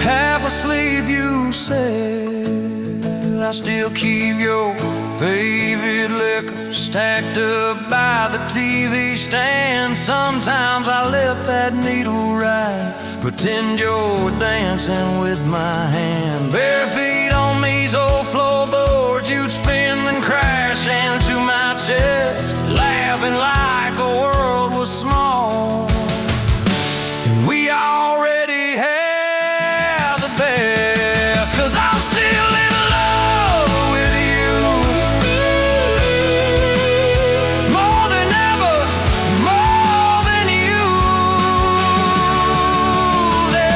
half asleep you said. I still keep your favorite liquor stacked up by the TV stand. Sometimes I let that needle ride, pretend you're dancing with my hand. Bare feet on these old floorboards, you'd spin and crash into my chest, laughing like the world was small. And we already had the best. 'Cause I'm still in love with you, more than ever, more than you.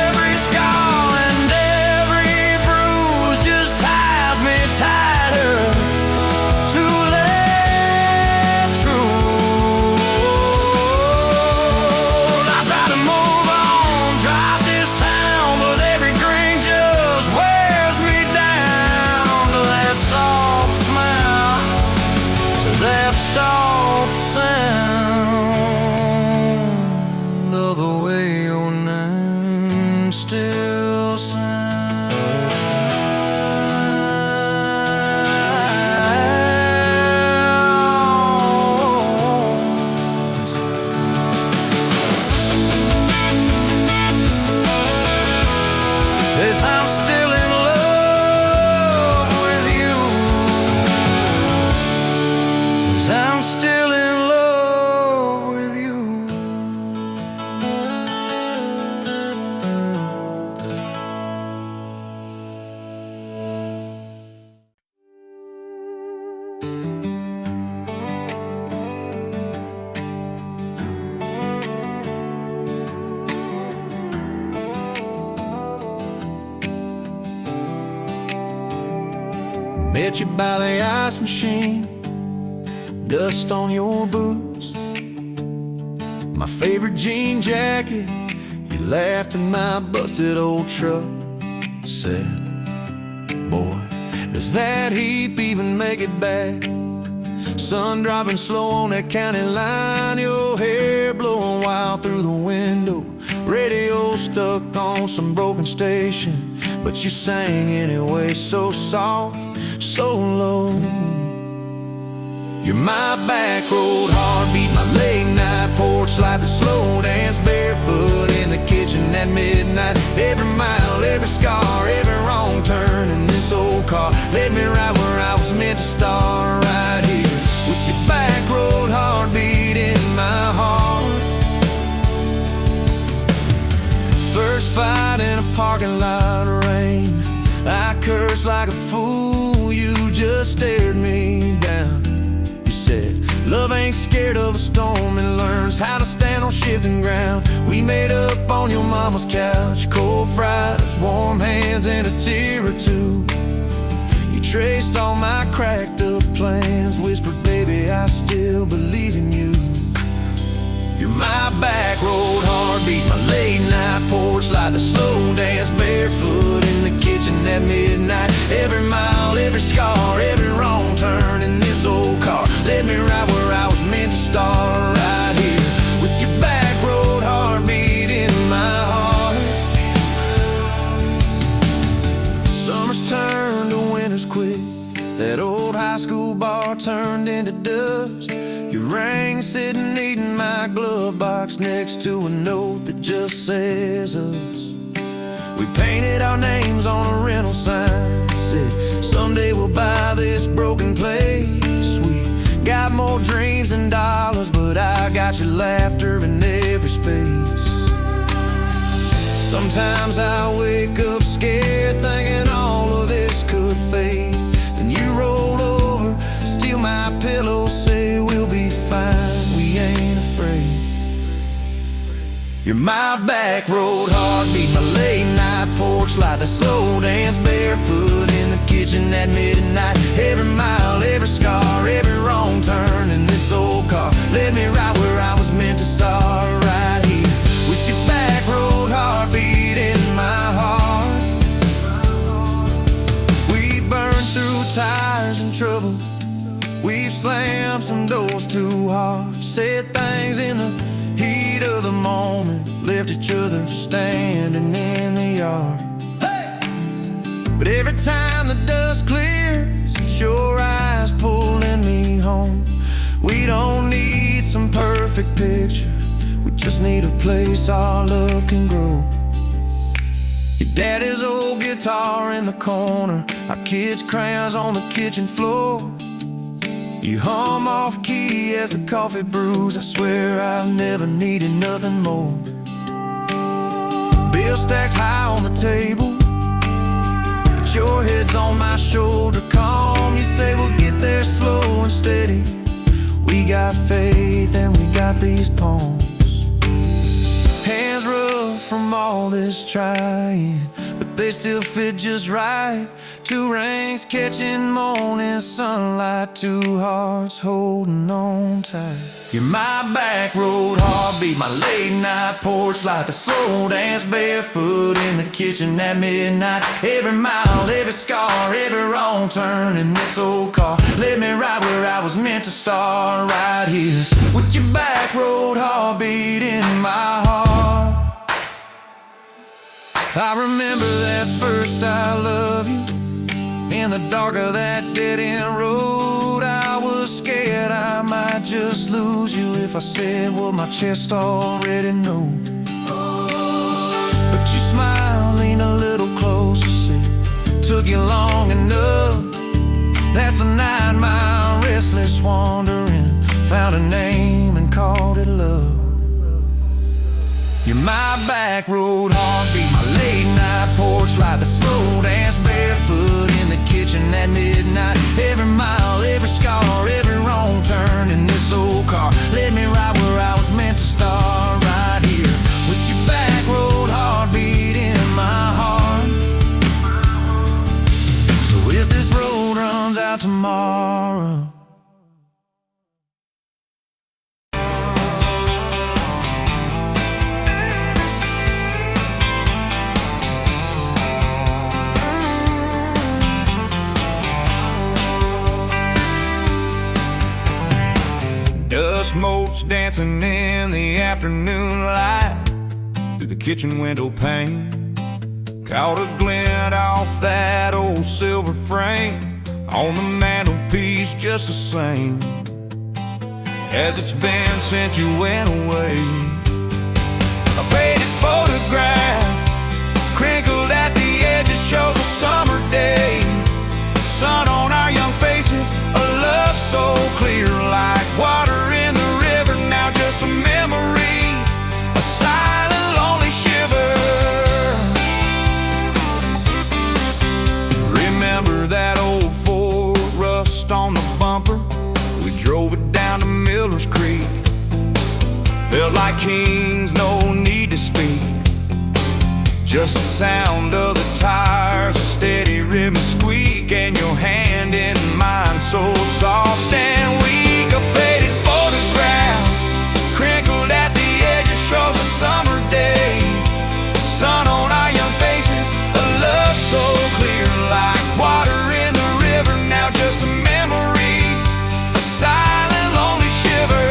Every scar and every bruise 'cause I'm still in love with you. 'Cause I'm still in love with you. Met you by the ice machine, dust on your boots, my favorite jean jacket. You laughed at my busted old truck. Said, boy, does that heap even make it back? Sun dropping slow on that county line, your hair blowing wild through the window, radio stuck on some broken station, but you sang anyway, so soft, so low. You're my back road heartbeat, my late night porch light, the slow dance barefoot in the kitchen at midnight. Every mile, every scar, every wrong turn in this old car led me right where I was meant to start, right here with your back road heartbeat in my heart. First fight in a parking lot of rain, I cursed like a fool, you just stared me down. You said, love ain't scared of a storm and learns how to stand on shifting ground. We made up on your mama's couch, cold fries, warm hands, and a tear or two. You traced all my cracked up plans, whispered, baby, I still believe in you. You're my back road heartbeat, my late night porch light, the slow dance barefoot in the kitchen at midnight. Every mile, every scar, every wrong turn in this old car led me right where I was meant to start, right here with your back road heartbeat in my heart. Summers turned to winters quick, that old high school bar turned into dust. Your ring sitting neat in my glove box next to a note that just says us. We painted our names on a rental sign, said someday we'll buy this broken place. We got more dreams than dollars, but I got your laughter in every space. Sometimes I wake up scared, thinking all of this could fade. Then you roll over, steal my pillow, say we'll be fine, we ain't afraid. You're my back road heartbeat, my late night porch light, the slow dance barefoot in the kitchen at midnight. Every mile, every scar, every wrong turn in this old car led me right where I was meant to start, right here with your back road heartbeat in my heart. We burned through tires and trouble, we've slammed some doors too hard, said things in the heat of the moment, left each other standing in the yard. Hey! But every time the dust clears, it's your eyes pulling me home. We don't need some perfect picture, we just need a place our love can grow. Your daddy's old guitar in the corner, our kids' crayons on the kitchen floor. You hum off key as the coffee brews, I swear I've never needed nothing more. Bills stacked high on the table, but your head's on my shoulder, calm. You say we'll get there slow and steady. We got faith and we got these palms. Hands rough from all this trying, but they still fit just right. Two rings catching morning sunlight, two hearts holding on tight. You're my back road heartbeat, my late night porch light, the slow dance barefoot in the kitchen at midnight. Every mile, every scar, every wrong turn in this old car led me right where I was meant to start, right here with your back road heartbeat in my heart. I remember that first I love you, in the dark of that dead-end road. I was scared I might just lose you if I said what my chest already knows. But you smiled, leaned a little closer, just wandering, found a name and called it love. You're my back road heartbeat, my late night porch light, the slow dance barefoot in the kitchen at midnight. Every mile, every scar, every wrong turn in this old car led me right where I was meant to start, right here with your back road heartbeat in my heart. So if this road runs out tomorrow, dust motes dancing in the afternoon light through the kitchen window pane. Caught a glint off that old silver frame on the mantelpiece, just the same as it's been since you went away. A faded photograph crinkled at the edges shows a summer day. Sun on our young faces, a love so clear like water in the river. Now just a memory, a silent lonely shiver. Remember that old Ford, rust on the bumper, we drove it down to Miller's Creek. Felt like kings, no need to speak, just the sound of the tires, a steady rhythm squeak, and your hand in mine so soft and weak. A faded photograph crinkled at the edges shows a summer day. Sun on our young faces, a love so clear like water in the river. Now just a memory, a silent lonely shiver.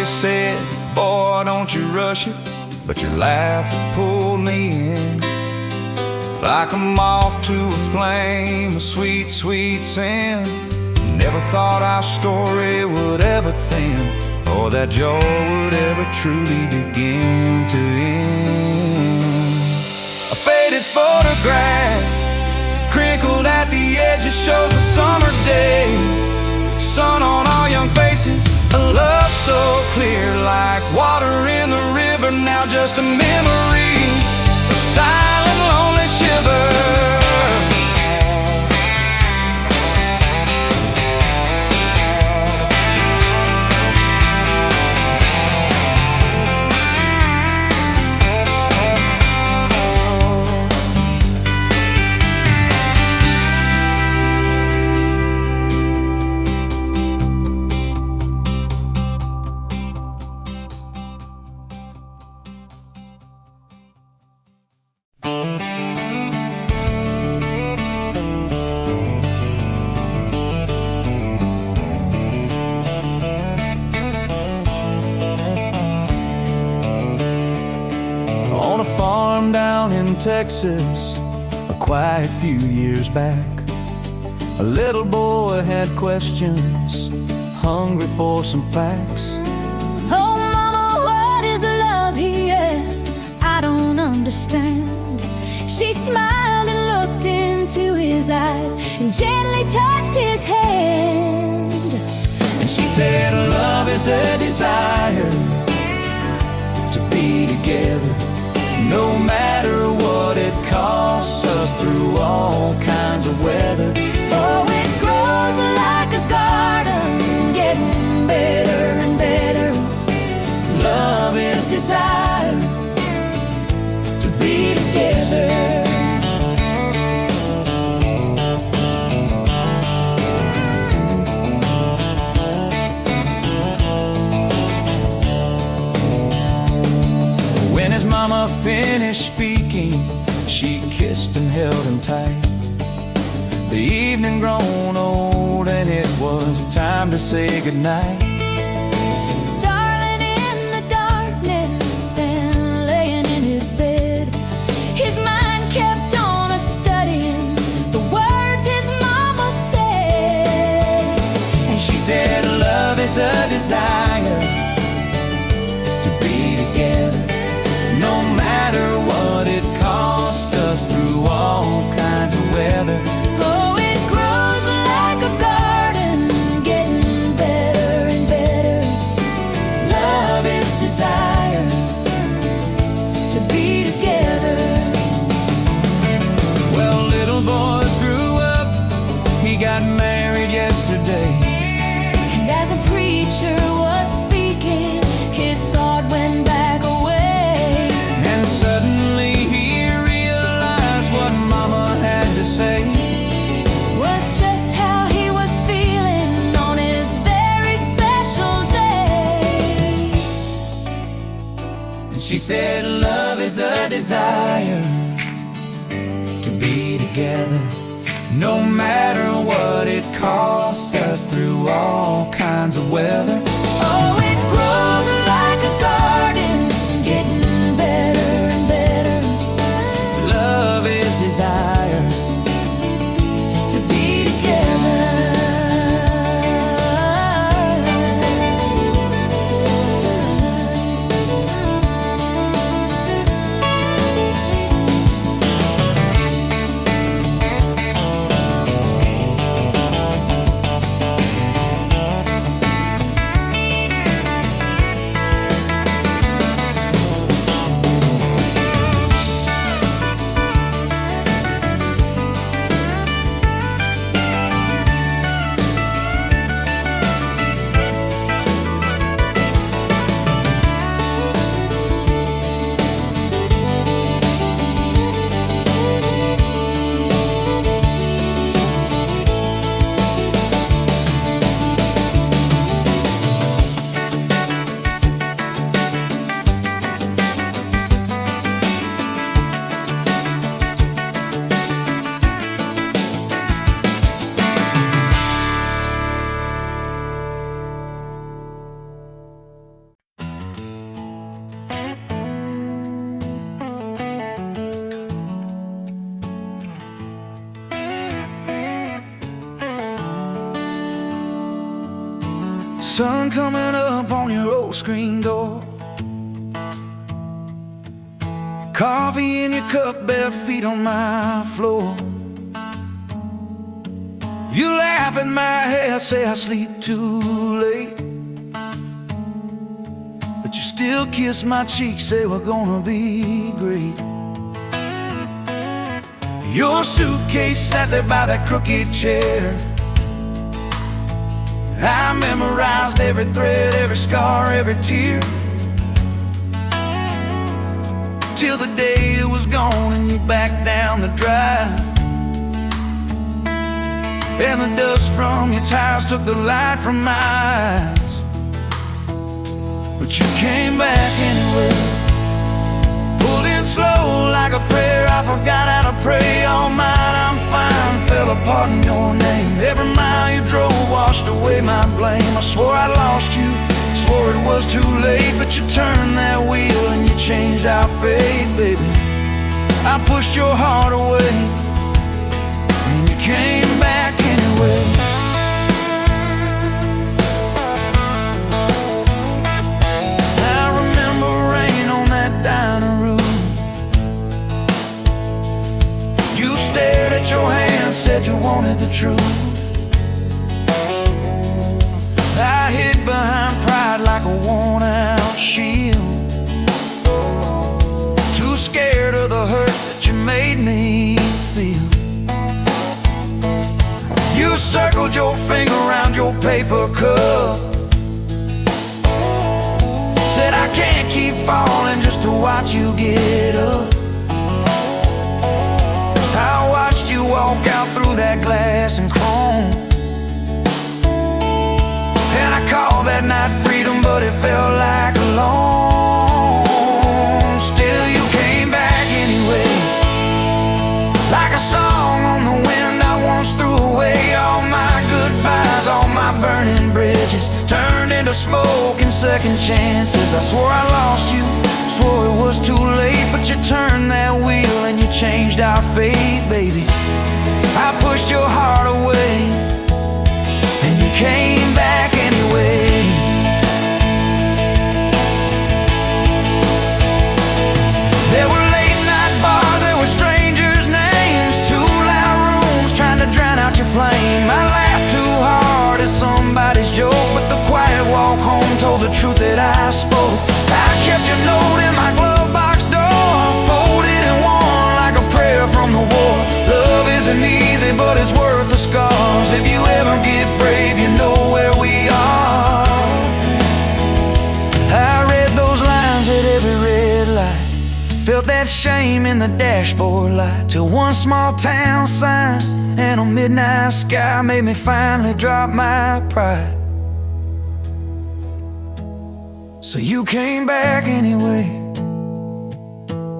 Said, boy, don't you rush it, but your laugh pulled me in like a moth to a flame, a sweet, sweet sin. Never thought our story would ever thin, or that joy would ever truly begin to end. A faded photograph crinkled at the edges shows a summer day. Sun on our young faces, a love so clear like water in the river. Now just a memory, a silent lonely shiver. Texas, a quiet few years back, a little boy had questions, hungry for some facts. Oh mama, what is love, he asked. I don't understand. She smiled and looked into his eyes and gently touched his hand. And she said love is a desire to be together, no matter what it costs us, through all kinds of weather. Oh, it grows like a garden, getting better and better. Love is desire to be together. When his mama finished speaking, she kissed and held him tight. The evening grown old and it was time to say goodnight. Starling in the darkness and laying in his bed, his mind kept on a studying the words his mama said. said love is a desire to be together, no matter what it costs us, through all kinds of weather. Oh, it grows like a garden, getting better and better. Love is desire To be together. Sun coming up on your old screen door, coffee in your cup, bare feet on my floor. You laugh at my hair, say I sleep too late, but you still kiss my cheek, say we're gonna be great. Your suitcase sat there by that crooked chair. I memorized every thread, every scar, every tear, till the day it was gone and you backed down the drive, and the dust from your tires took the light from my eyes. But you came back anyway, pulled in slow like a prayer. I forgot how to pray. All mine, I'm fine, fell apart in your name. Every mile you drove washed away my blame. I swore I lost you, swore it was too late, but you turned that wheel and you changed our fate, baby. I pushed your heart away and you came back anyway. I remember rain on that dining room. You stared at your hand, said you wanted the truth. I hid behind pride like a worn-out shield, too scared of the hurt that you made me feel. You circled your finger around your paper cup, said I can't keep falling just to watch you get up. I watched you walk out through that glass and chrome, and I called that night freedom, but it felt like alone. Still you came back anyway, like a song on the wind. I once threw away all my goodbyes, all my burning bridges turned into smoke and second chances. I swore I lost you, swore it was too late, but you turned that wheel and you changed our fate, baby. I pushed your heart away and you came back anyway. There were late night bars, there were strangers' names, too loud rooms trying to drown out your flame. I laughed too hard at somebody's joke, but the quiet walk home told the truth that I spoke. I kept your note in my glove box door, folded and worn like a prayer from the war. Love isn't easy, but it's worth the scars. If you ever get brave, you know where we are. I read those lines at every red light, felt that shame in the dashboard light, till one small town sign and a midnight sky made me finally drop my pride. So you came back anyway,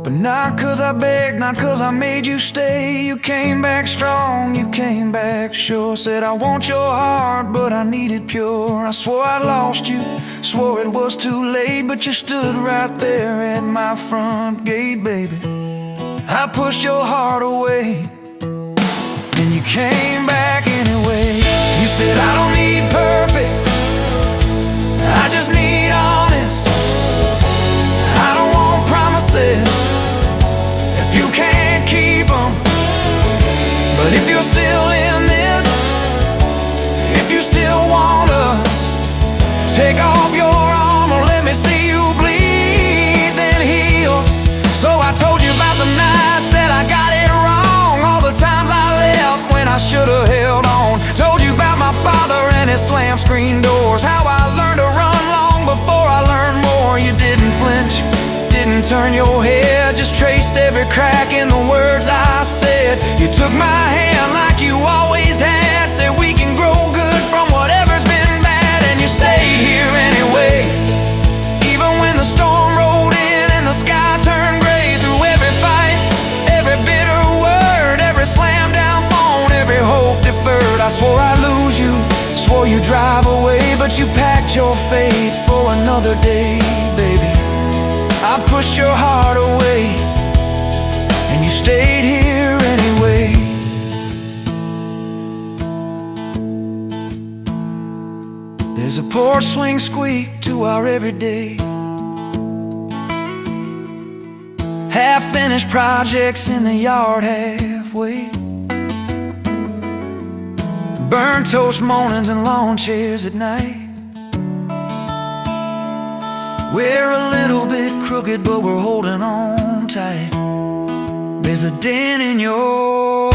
But not 'cause I begged, not 'cause I made you stay. You came back strong, you came back sure. Said I want your heart, but I need it pure. I swore I lost you, swore it was too late, but you stood right there at my front gate, baby. I pushed your heart away, and you came back anyway. You said I don't need perfect, I just need honest. I don't want promises if you can't keep them. But if you're still in this, if you still want us, take off your armor, let me see you bleed, then heal. So I told you about the nights that I got it wrong, all the times I left when I should have held on. Told you about my father and his slam screen doors, how I learned to run long before I learned more. You didn't flinch, didn't turn your head, just traced every crack in the words I said. You took my hand like you always had, said we can grow good from whatever's been bad. And you stayed here anyway, even when the storm rolled in and the sky turned gray. Through every fight, every bitter word, every slam down phone, every hope deferred. I swore I'd lose you, swore you'd drive away, but you packed your faith for another day, baby. I pushed your heart away, and you stayed here anyway. There's a porch swing squeak to our everyday, half-finished projects in the yard halfway, burnt toast mornings and lawn chairs at night. We're a little bit crooked, but we're holding on tight. There's a dent in your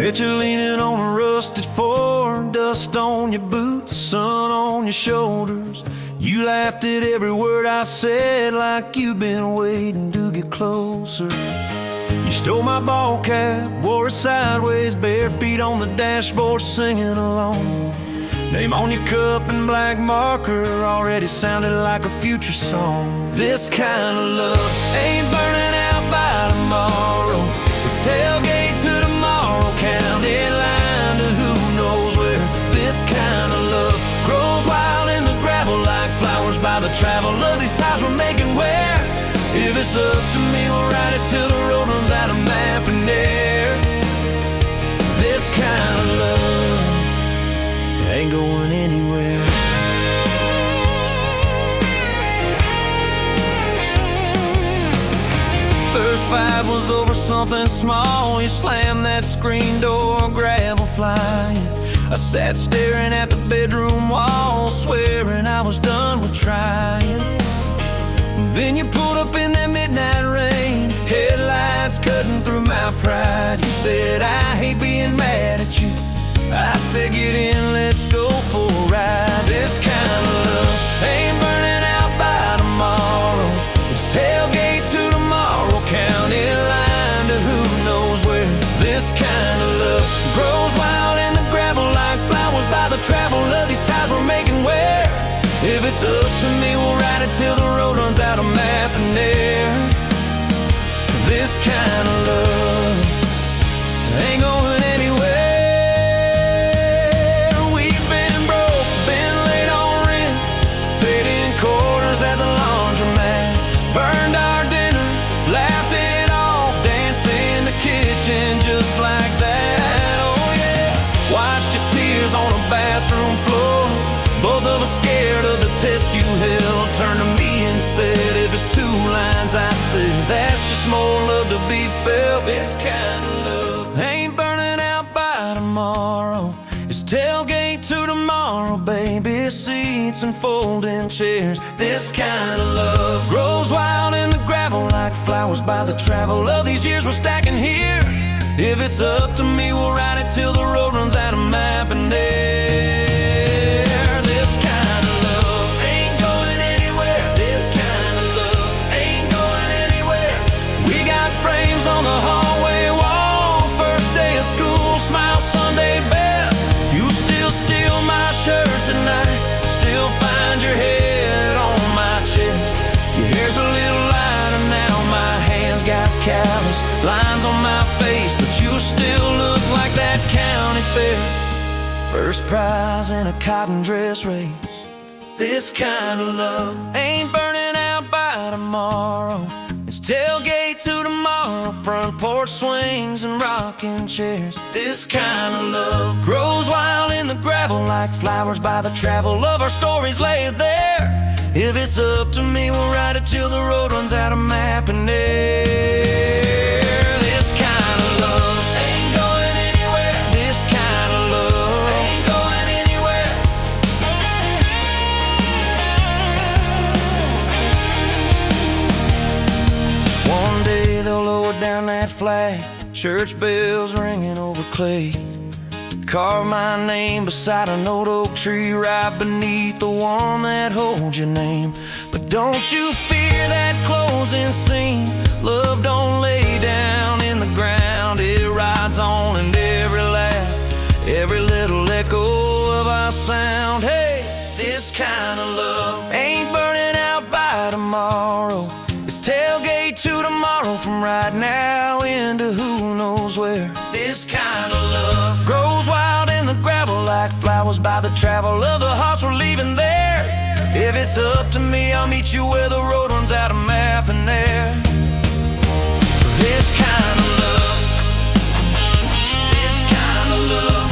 bet you're leaning on a rusted Ford, dust on your boots, sun on your shoulders. You laughed at every word I said like you've been waiting to get closer. You stole my ball cap, wore it sideways, bare feet on the dashboard singing along. Name on your cup in black marker already sounded like a future song. This kind of love ain't burning out by tomorrow. It's tailgate to tomorrow, county line to who knows where. This kind of love grows wild in the gravel like flowers by the travel of these ties we're making where. If it's up to me, we'll ride it till the road runs out of map and air. This kind of love ain't going anywhere. First fight was over something small. You slammed that screen door, gravel flying. I sat staring at the bedroom wall, swearing I was done with trying. Then you pulled up in that midnight rain, headlights cutting through my pride. You said, I hate being mad at you. I said, get in, let's go for a ride. This kind of love ain't burning out by tomorrow. It's tailgate to tomorrow, county line to who knows where. This kind of love grows wild in the gravel like flowers by the travel of these ties we're making where. If it's up to me, we'll ride it till the road runs out of map and air. This kind of love ain't going anywhere. We've been broke, been late on rent, paid in quarters at the laundromat, burned our dinner, laughed it off, danced in the kitchen just like that. Oh yeah, watched your tears on a bathroom floor. Both of us scared of the test you held. Turn to me to be felt. This kind of love ain't burning out by tomorrow. It's tailgate to tomorrow, baby seats and folding chairs. This kind of love grows wild in the gravel like flowers by the travel of these years we're stacking here. If it's up to me, we'll ride it till the road runs out of map and air. This kind of love ain't going anywhere. This kind of love ain't going anywhere. We got frames on the hallway wall. First day of school, smile Sunday best. You still steal my shirts at night. Still find your head on my chest. Your hair's a little lighter now. My hands got callous lines on my face, but you still look like that county fair. First prize in a cotton dress race. This kind of love ain't burning out by tomorrow. It's tailgate to tomorrow, front porch swings and rocking chairs. This kind of love grows wild in the gravel like flowers by the travel of our stories laid there. If it's up to me, we'll ride it till the road runs out of map and air. This kind of love ain't going anywhere. This kind of love ain't going anywhere. One day they'll lower down that flag, church bells ringing over clay. Carve my name beside an old oak tree right beneath the one that holds your name. But don't you fear that closing scene. Love don't lay down in the ground. It rides on in every laugh, every little echo of our sound. Hey, this kind of love ain't burning out by tomorrow. It's tailgate to tomorrow, from right now into who knows where. This kind of love grows wild in the gravel like flowers by the travel of the hearts we're leaving there. If it's up to me, I'll meet you where the road runs out of map and air. This kind of love, this kind of love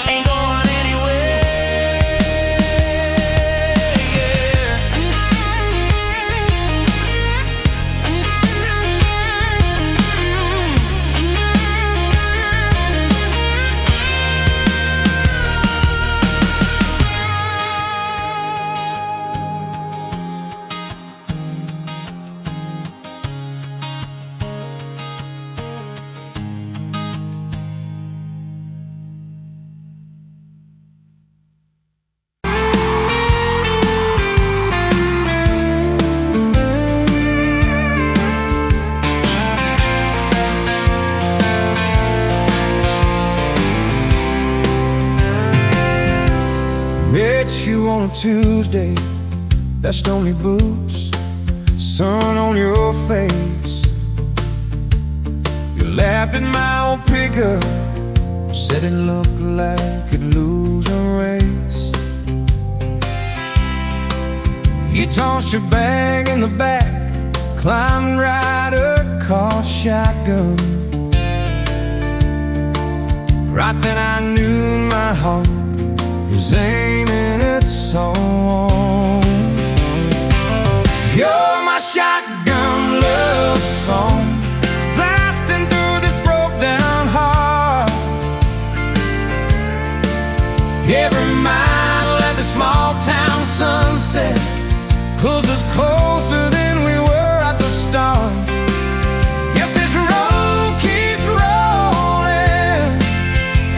ain't going anywhere, yeah. Met you on a Tuesday, best only boots, sun on your face. You laughed at my old pickup, said it looked like it'd lose a race. You tossed your bag in the back, climbed right a car shotgun. Right then I knew my heart was aiming at song. You're my shotgun love song, blasting through this broke down heart. Every mile at the small town sunset pulls us closer than we were at the start. If this road keeps rolling,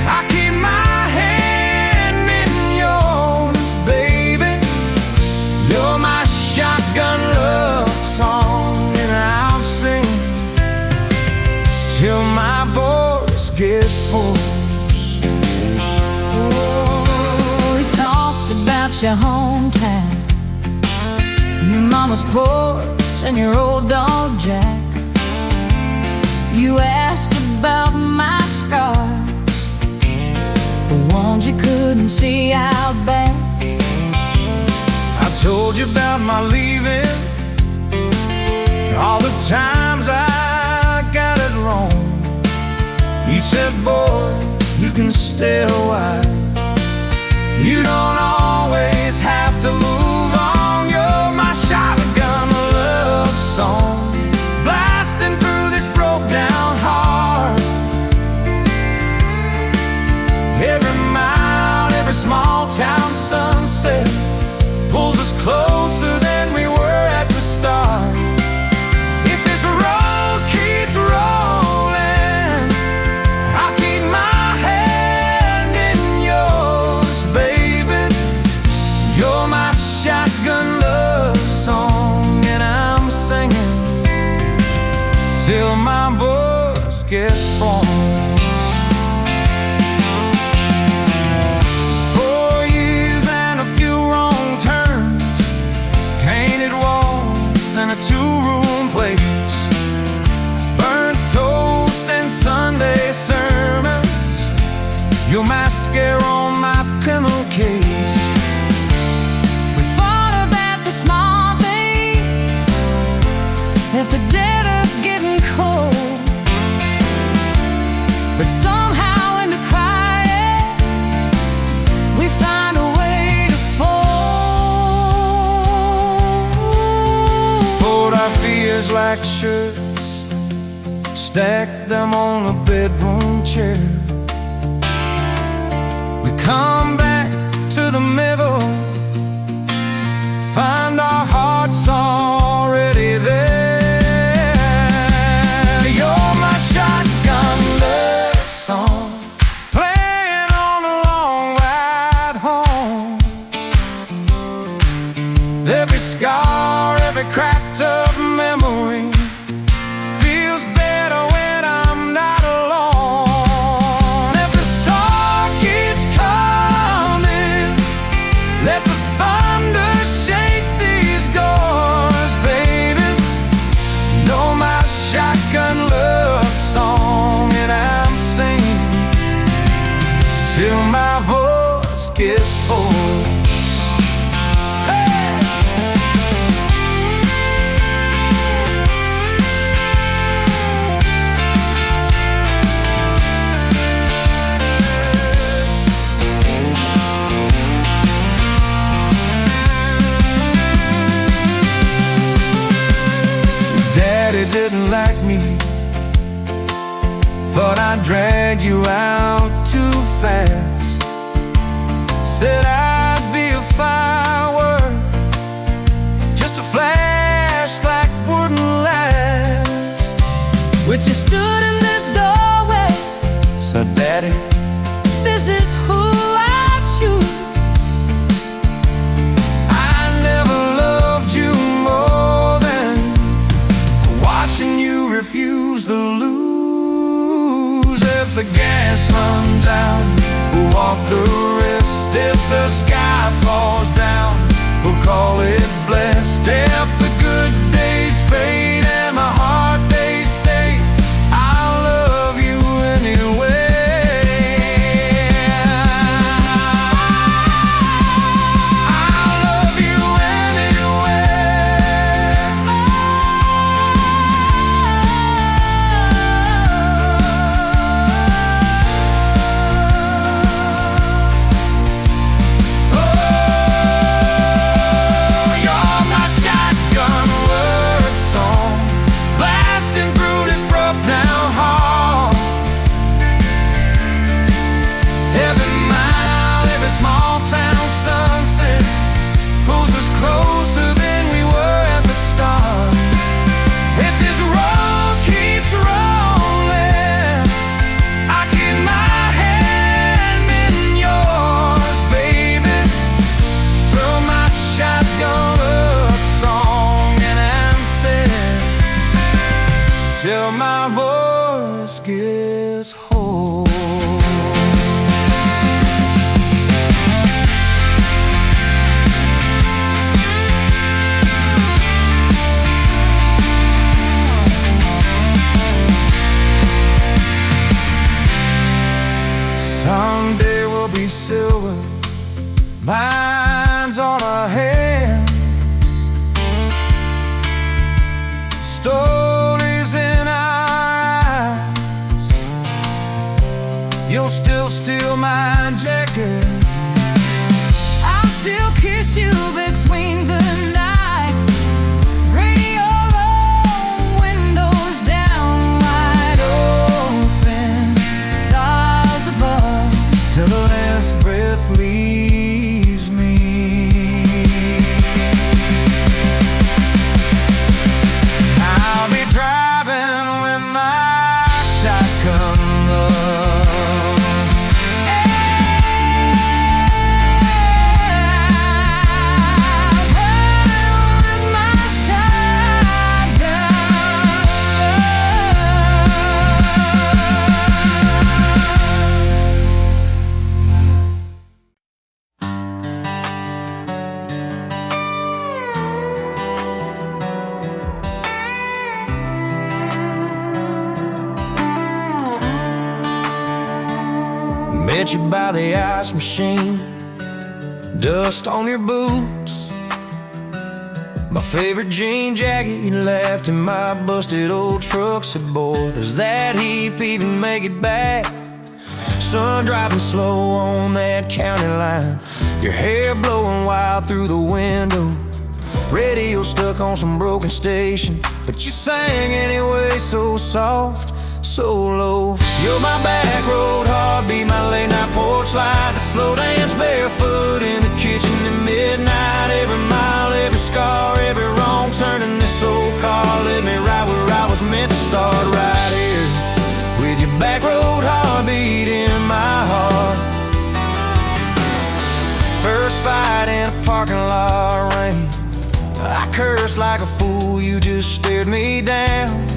I keep my hand in yours, baby. You're my shotgun love song, and I'll sing till my voice gets hoarse. Oh, we talked about your hometown, your mama's porch and your old dog Jack. You asked about my scars, the ones you couldn't see out back. I told you about my leaving, all the times I got it wrong. You said, boy, you can stay a while. You don't always have to move on. You're my shotgun get formed. 4 years and a few wrong turns, painted walls and a 2-room place, burnt toast and Sunday sermons, your mascara on my pillowcase. We fought about the small things, if the dead are getting cold, but somehow in the quiet we find a way to fold. Fold our fears like shirts, stack them on a bedroom chair. We come back to the middle, find our hearts already there. You're my shotgun love song, playing on the long ride home. Every scar, every cracked up memory feels better when I'm not alone. If the star keeps coming, let the thunder shake these doors, baby. Know my shotgun love song, and I'm singing till my voice gets hoarse. Hey! Daddy didn't like me, thought I'd drag you out too fast. Said I'd be a firework, just a flash like wouldn't last. But you stood in the doorway, So Daddy, this is who I choose. I never loved you more than watching you refuse to lose. If the gas runs out, we'll walk the rest. If the sky falls down, we'll call it blessed. If the good days fade and my heart they stay, I'll love you anyway. I'll love you You're my shotgun word song, blasting through this broke down heart. Every mile, every small town sunset pulls us closer than we were at the start. If this road keeps rolling, I keep my hand in yours, baby. Throw my shotgun love song, and I'm set till my voice gets hoarse. Someday we'll be silver, lines on our hands, stories in our eyes. You'll still steal my jacket, I'll still kiss you between the nights. Radio low, windows down, wide open, stars above. till the last breath leaves me. met you by the ice machine, dust on your boots, my favorite jean jacket you left in my busted old truck. Said, boy, does that heap even make it back? Sun driving slow on that county line, your hair blowing wild through the window, radio stuck on some broken station, but you sang anyway, so soft, so low. You're my back road heartbeat, my late night porch light, the slow dance barefoot in the kitchen at midnight. Every mile, every scar, every wrong turn in this old car led me right where I was meant to start, right here with your back road heartbeat in my heart. First fight in a parking lot rain, I cursed like a fool, you just stared me down.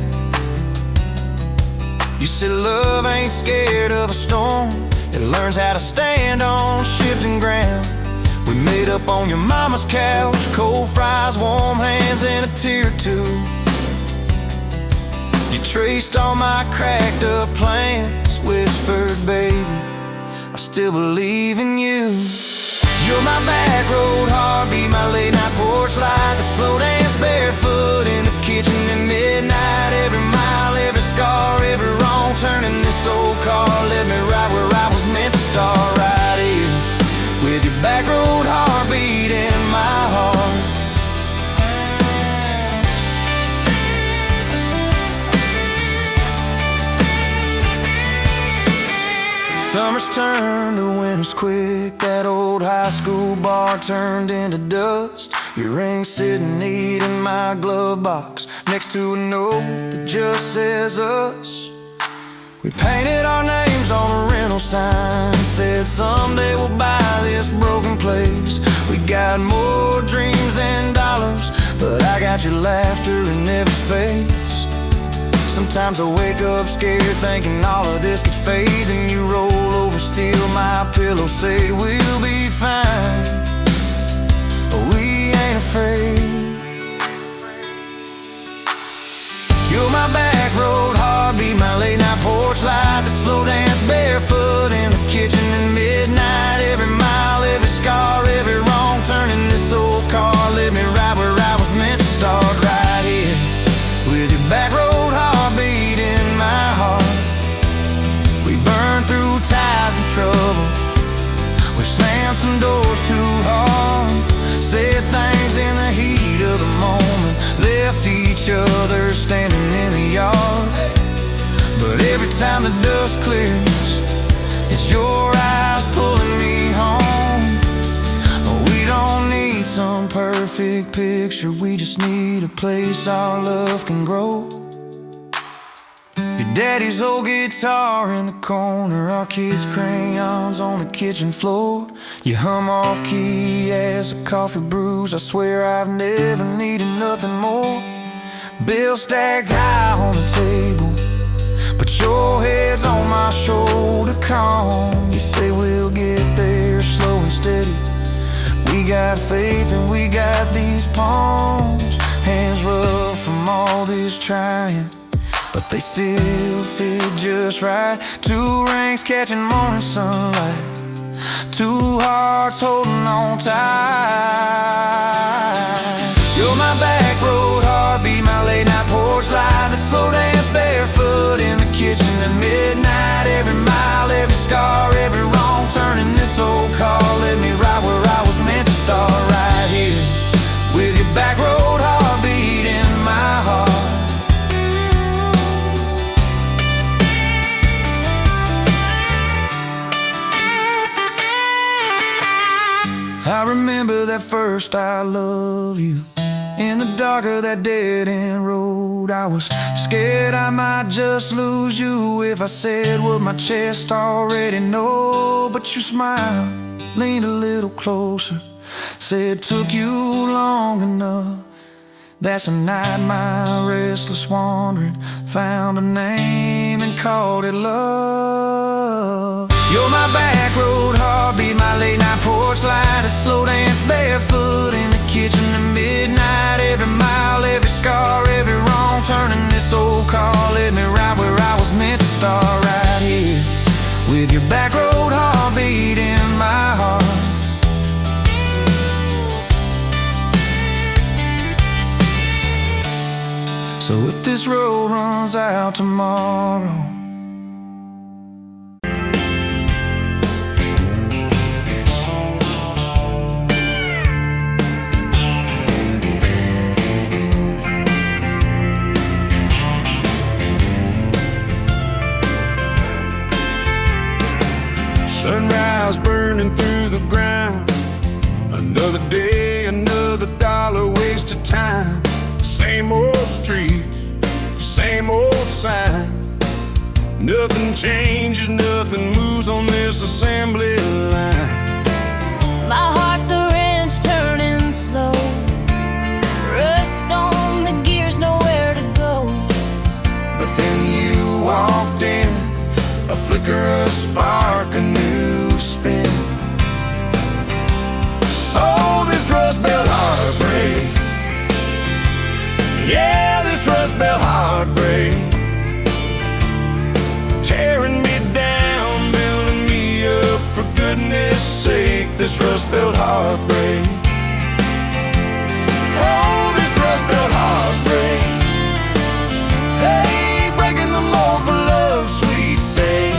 You said love ain't scared of a storm, it learns how to stand on shifting ground. We made up on your mama's couch, cold fries, warm hands, and a tear or two. You traced all my cracked up plans, whispered, baby, I still believe in you. You're my back road heartbeat, my late night porch light, the slow dance barefoot in the kitchen at midnight. Every mile, every scar, every wrong turn in this old car led me right where I was meant to start, right here with your back road heartbeat in my heart. Summers turned to winters quick, that old high school bar turned into dust. Your ring sitting neat in my glove box, next to a note that just says us. We painted our names on a rental sign, said someday we'll buy this broken place. We got more dreams than dollars, but I got your laughter in every space. Sometimes I wake up scared thinking all of this could fade, then you roll over, steal my pillow, say we'll be fine, but we ain't afraid. You're my back road heartbeat, my late night porch light, the slow dance barefoot in the kitchen at midnight. Every mile, every scar, every wrong turn in this old car led me right where I was meant to start, right here with your back road heartbeat in my heart. We burned through ties and trouble, we slammed some doors too hard, said things in the heat of the moment, left each other standing in the yard. But every time the dust clears, it's your eyes pulling me home. We don't need some perfect picture, we just need a place our love can grow. Your daddy's old guitar in the corner, our kids' crayons on the kitchen floor. You hum off key as the coffee brews, I swear I've never needed nothing more. Bills stacked high on the table, but your head's on my shoulder, calm. You say we'll get there slow and steady, we got faith and we got these palms. Hands rough from all this trying, but they still fit just right. Two rings catching morning sunlight, two hearts holding on tight. You're my back road heartbeat, my late night porch light, that slow dance barefoot in the kitchen at midnight. Every mile, every scar, every wrong turn in this old car led me right where I was meant to start, right here with your back road heartbeat in my heart. I remember that first I love you, in the dark of that dead-end road. I was scared I might just lose you if I said what my chest already know. But you smiled, leaned a little closer, said took you long enough. That's a night my restless wandering found a name and called it love. You're my back road heartbeat, my late night porch light, a slow dance barefoot in the kitchen at midnight. Every mile, every scar, every wrong turn in this old car led me right where I was meant to start, right here with your back road heartbeat So if this road runs out tomorrow, sunrise burning through the ground. Another day, another dollar wasted time. Same old streets, same old sign. Nothing changes, nothing moves on this assembly line. My heart's a wrench turning slow. Rust on the gears, nowhere to go. But then you walked in, a flicker, a spark, a new spin. Oh, this Rust Belt heartbreak. Yeah, this Rust Belt heartbreak. Tearing me down, building me up, for goodness sake, this Rust Belt heartbreak. Oh, this Rust Belt heartbreak. Hey, breaking the mold for love's sweet sake.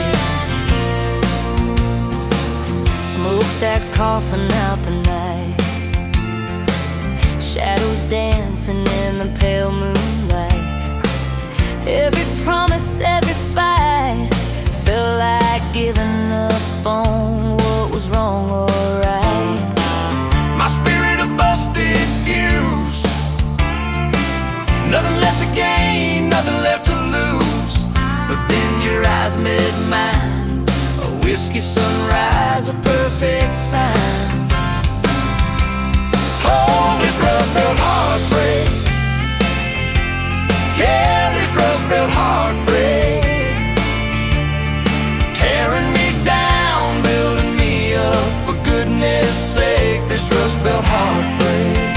Smokestacks coughing out the night, shadows dancing in the pale moonlight. Every promise, every fight felt like giving up on what was wrong or right. My spirit a busted fuse. Nothing left to gain, nothing left to lose. But then your eyes met mine, a whiskey sunrise, a perfect sign. Oh, this Rust Belt heartbreak. Yeah, this Rust Belt heartbreak. Tearing me down, building me up, for goodness sake, this Rust Belt heartbreak.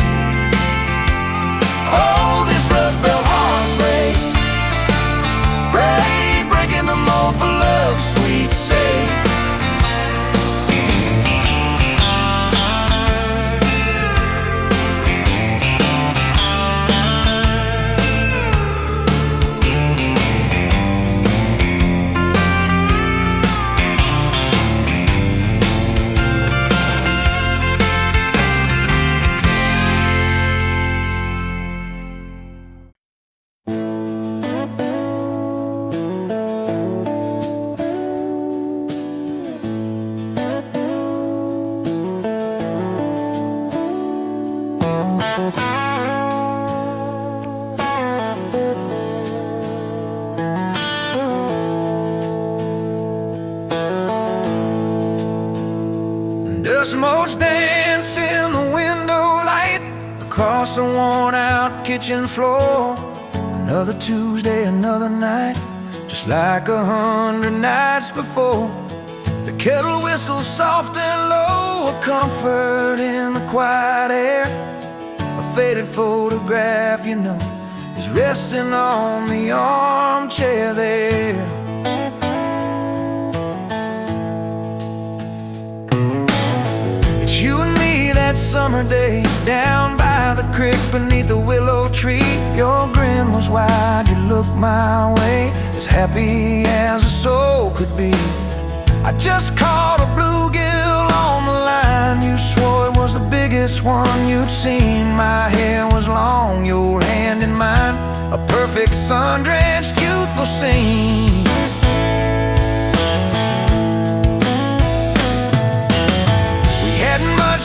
Oh, this Rust Belt heartbreak. Breaking the mold for love's sweet sake. Dust motes dance in the window light across the worn-out kitchen floor. Another Tuesday, another night, just like 100 nights before. The kettle whistles soft and low, a comfort in the quiet air. A faded photograph, you know, is resting on the armchair there. You and me that summer day, down by the creek beneath the willow tree. Your grin was wide, you looked my way, as happy as a soul could be. I just caught a bluegill on the line. You swore it was the biggest one you'd seen. My hair was long, your hand in mine, a perfect sun-drenched youthful scene.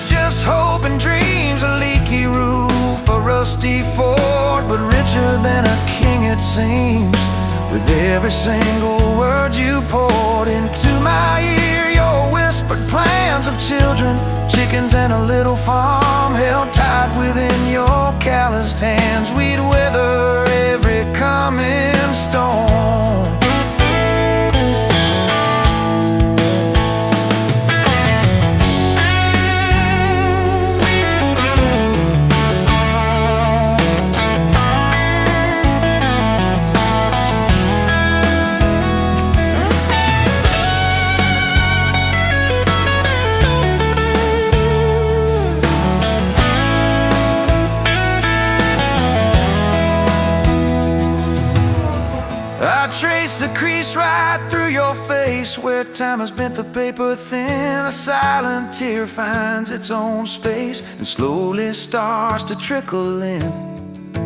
Just hope and dreams, a leaky roof, a rusty fort, but richer than a king it seems. With every single word you poured into my ear, your whispered plans of children, chickens and a little farm held tight within your calloused hands. We'd weather every coming storm. a crease right through your face where time has bent the paper thin. A silent tear finds its own space and slowly starts to trickle in.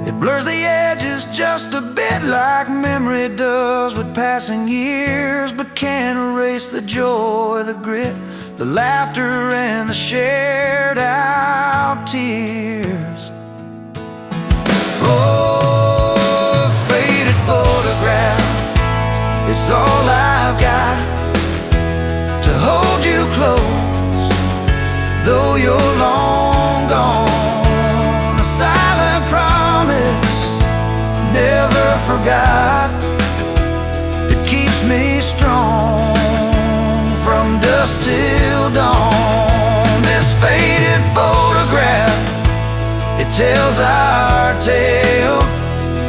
It blurs the edges just a bit like memory does with passing years, but can't erase the joy, the grit, the laughter, and the shared out tears. Oh, faded photograph, it's all I've got to hold you close, though you're long gone. A silent promise, never forgot, that keeps me strong from dusk till dawn. This faded photograph, it tells our tale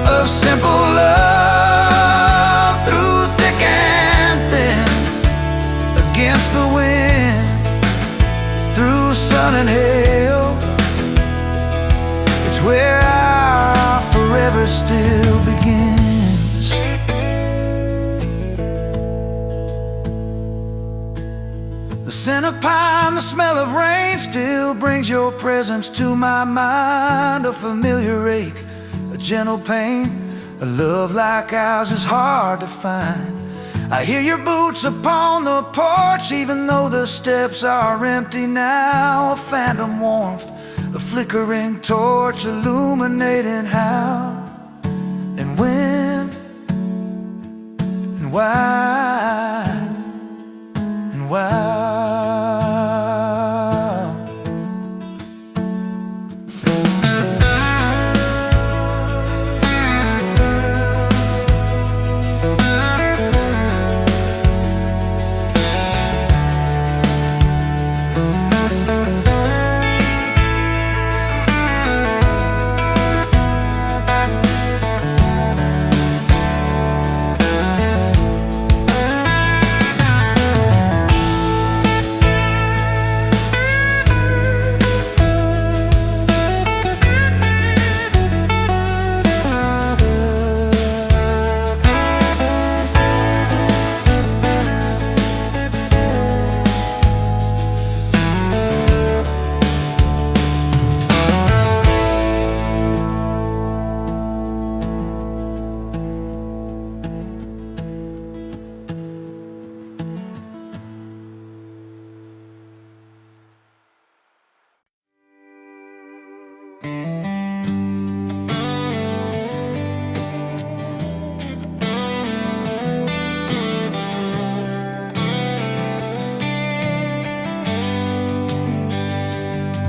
of simple love through thick and thin, against the wind, through sun and hail. It's where our forever still begins. The scent of pine, the smell of rain still brings your presence to my mind. A familiar ache, a gentle pain, a love like ours is hard to find. I hear your boots upon the porch, even though the steps are empty now. A phantom warmth, a flickering torch, illuminating how and when and why and why.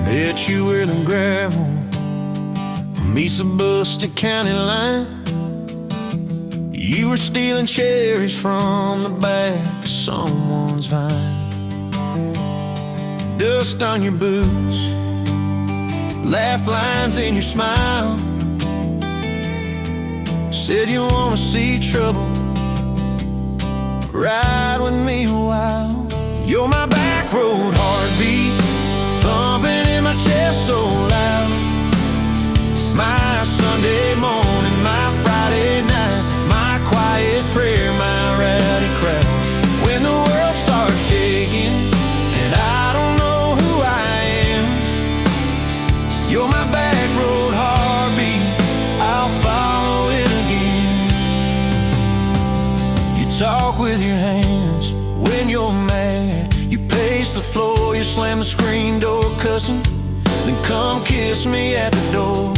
Met you where the gravel meets the busted county line. You were stealing cherries from the back of someone's vine. Dust on your boots, laugh lines in your smile. Said you wanna see trouble, ride with me a while. You're my back road heartbeat, thumping in my chest so loud. My Sunday morning, my Friday night, my quiet prayer, my rowdy crowd. When the world starts shaking and I don't know who I am, you're my back road heartbeat, I'll follow it again. You talk with your hands when you're mad, you pace the floor, you slam the screen door cussing, then come kiss me at the door.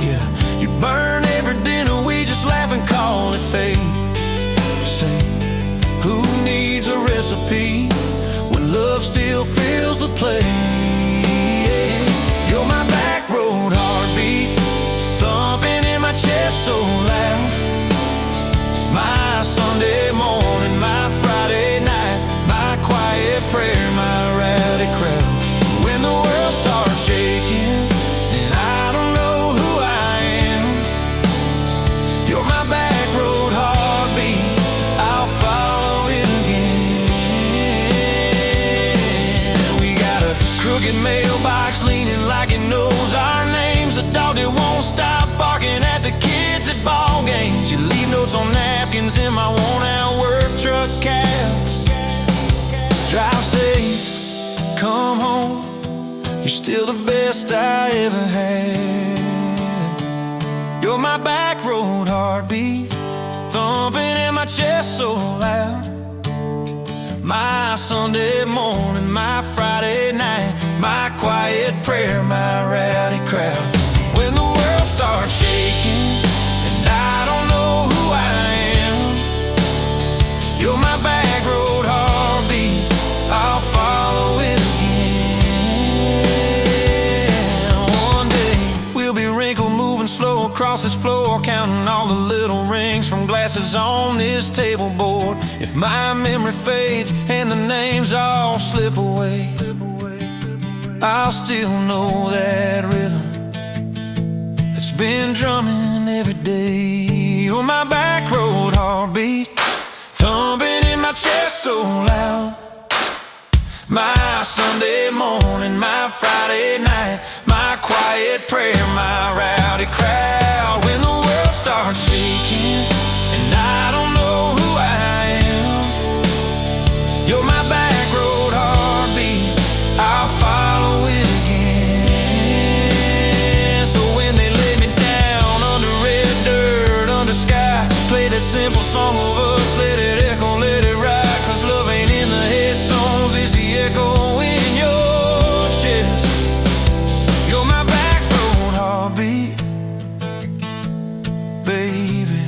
Yeah, you burn every dinner, we just laugh and call it fate. Say, who needs a recipe when love still fills the plate? You're my back road heartbeat, thumping in my chest so loud. My Sunday morning, my Friday night, my quiet prayer, my rowdy crowd. When the world starts shaking and I don't know who I am, you're my back road heartbeat, I'll follow it again. We got a crooked mailbox leaning like it knows our names, a dog that won't stop barking at the kids at ball games. You leave notes on napkins dreams in my worn-out work truck cab. Drive safe, come home, you're still the best I ever had. You're my back road heartbeat, thumping in my chest so loud. My Sunday morning, my Friday night, my quiet prayer, my rowdy crowd. When the world starts shaking and I don't know who I am, you're my back road heartbeat, I'll follow it again. One day we'll be wrinkled, moving slow across this floor, counting all the little rings from glasses on this table board. If my memory fades and the names all slip away, I'll still know that rhythm that's been drumming every day. You're my back road heartbeat, thumping in my chest so loud. My Sunday morning, my Friday night, my quiet prayer, my rowdy crowd. When the world starts shaking and I don't know who I am, you're my back road heartbeat, I'll follow it again. So when they lay me down under red dirt, under sky, play that simple song of us, let it echo, let it ride. Cause love ain't in the headstones, it's the echo in your chest. You're my back road heartbeat, baby,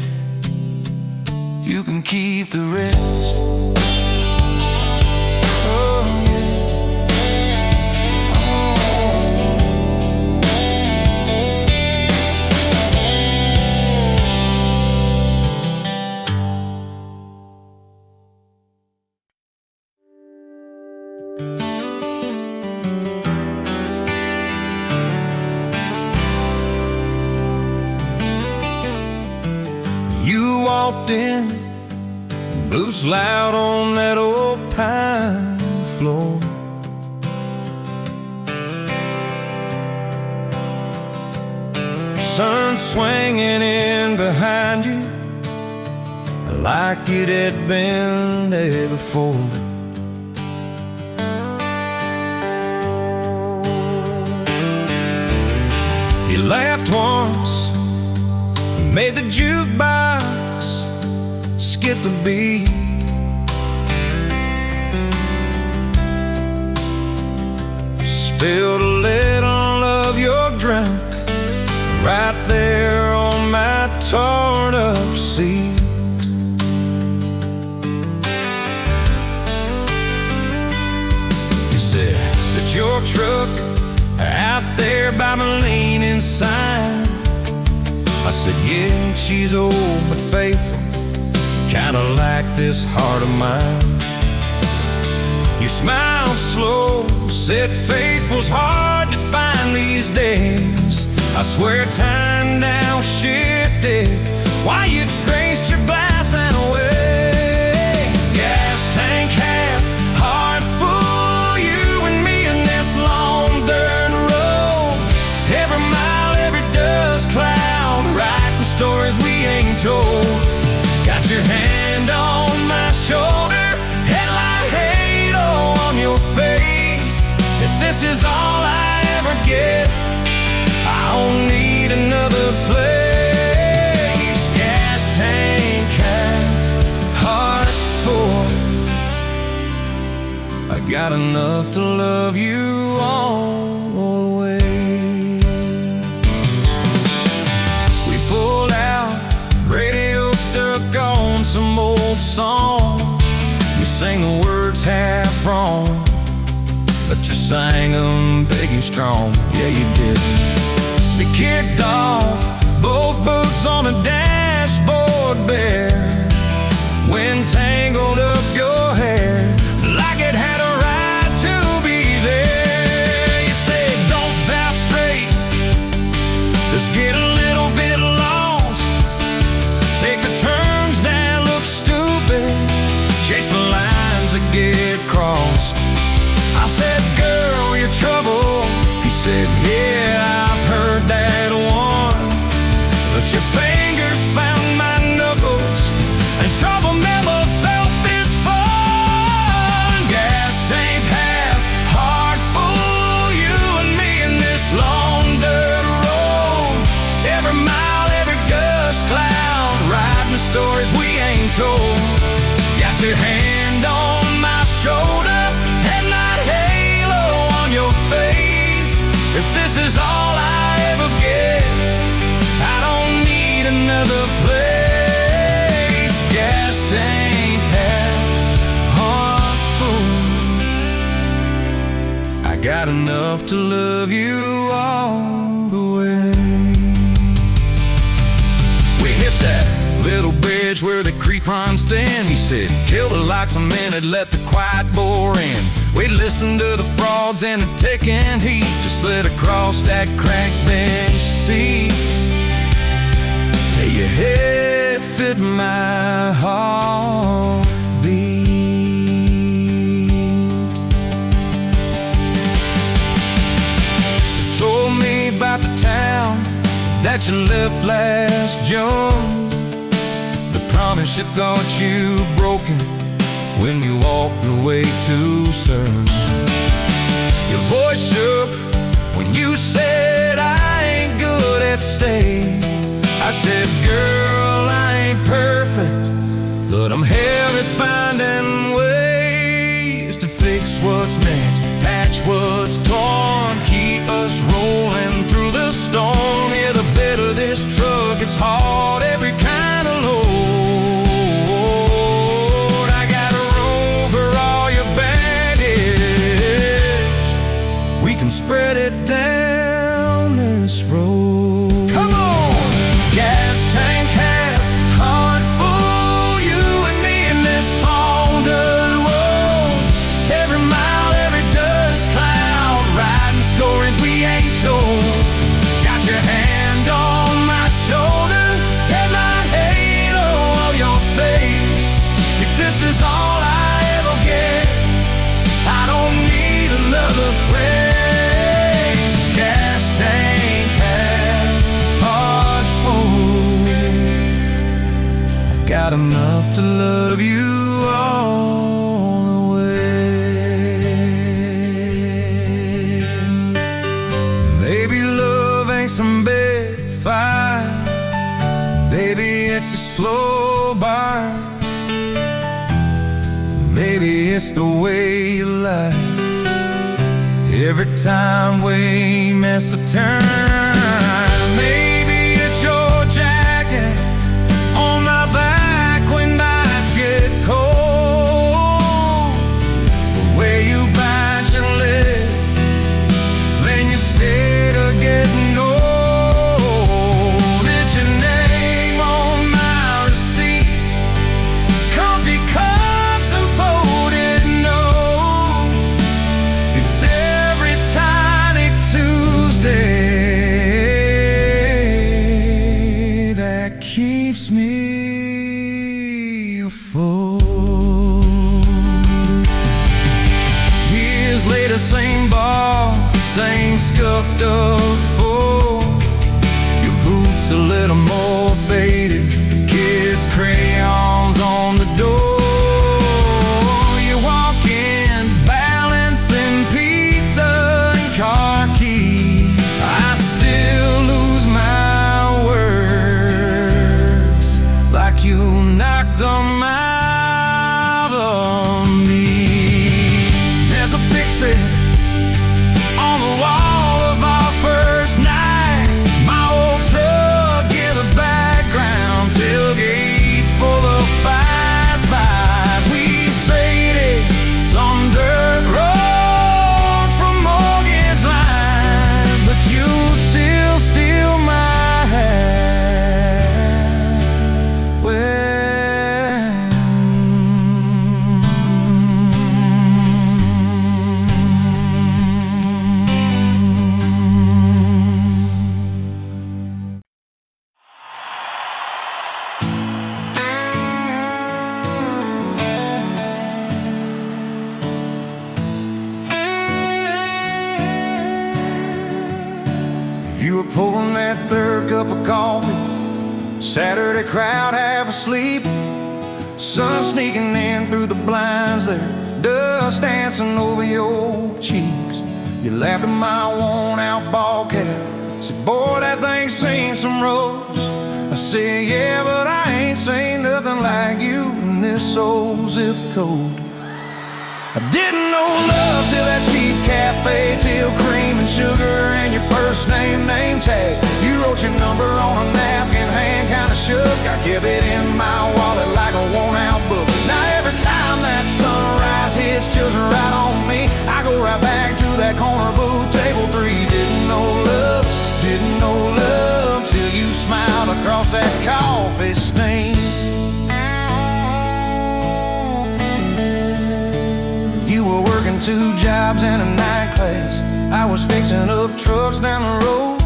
you can keep the rest. Oh yeah. You walked in, blues loud on that old pine floor. Sun swinging in behind you like it had been there before. You laughed once, made the jukebox skip the beat. Spilled a little of your drink right there on my torn up seat. You said that your truck out there by my leaning sign. I said, yeah, she's old but faithful, kinda like this heart of mine. You smiled slow, said faithful's hard to find these days. I swear time now shifted while you traced your blast that away. Gas tank half, heart full, you and me in this long dirt road. Every mile, every dust cloud, writing stories we ain't told. Got your hand on my shoulder, headlight halo on your face. If this is all I ever get, I don't need another place. Gas tank half, heart full, I got enough to love you all the way. We pulled out, radio stuck on some old song. You sang the words half wrong, but you sang them big and strong. Yeah, you did. We kicked off, both boots on the dashboard bare. Wind tangled up your hair like it had a right to be there. You said, don't valve straight, let's get a little bit lost. Take the turns down, look stupid, chase the lines that get crossed. I said, girl, you're trouble. He said, yeah, I've heard that one, but writing the stories we ain't told. Got your hand on my shoulder, headlight halo on your face. If this is all I ever get, I don't need another place. Gas tank half heart full, I got enough to love you all the way. We hit that little bridge where the creek runs stand. He said, kill the lights a minute, let the quiet bore in. We'd listen to the frogs and the ticking heat, just slid across that cracked bench seat. Till your head fit my heartbeat. You told me about the town that you left last June, the promise you thought you broken when you walked away too soon. Your voice shook when you said I ain't good at staying. I said, girl, I ain't perfect, but I'm hell at finding ways to fix what's meant, patch what's torn, keep us rolling through the storm. Yeah, the bed of this truck, it's hard, every kind of load. I got room for all your baggage, we can spread it down this road. Come on! Gas tank half heart full, you and me in this haunted world. Every mile, every dust cloud, riding stories we ain't told. Got your hand on my shoulder, headlight halo on your face. If this is all I ever get, I don't need another place. Gas tank half heart full, got enough to love you all the way. Maybe love ain't some big fight, baby it's a slow burn. Maybe it's the way you lie, every time we miss a turn. Maybe it's your jacket on my back when nights get cold, the way you bite your lip, then you stay to getting old. It's your name on my receipts, coffee cups and folded notes. It's every tiny Tuesday that keeps me afloat. Years later, same bar, same scuffed up floor. Your boots a little more faded, kids' crayons on the door. You walk in, balancing pizza and car keys. I still lose my words, like you knocked them out of me. There's a picture on the wall of our first night, my old truck in the background, tailgate full of fights, vibes. We traded some dirt road from mortgage lines, but you still steal my heart. Well, you were pouring that third cup of coffee, Saturday crowd half asleep, sun sneaking in through the blinds there, dust dancing over your cheeks. You laughed at my worn-out ball cap, said, boy, that thing's seen some roads. I said, yeah, but I ain't seen this old zip code. I didn't know love till that cheap cafe, till cream and sugar and your first name tag. You wrote your number on a napkin, hand kinda shook. I kept it in my wallet like a worn-out book. Now every time that sunrise hits just right on me, I go right back to that corner booth, table 3. Didn't know love till you smiled across that coffee stain. You were working 2 jobs and a night class. I was fixing up trucks down the road.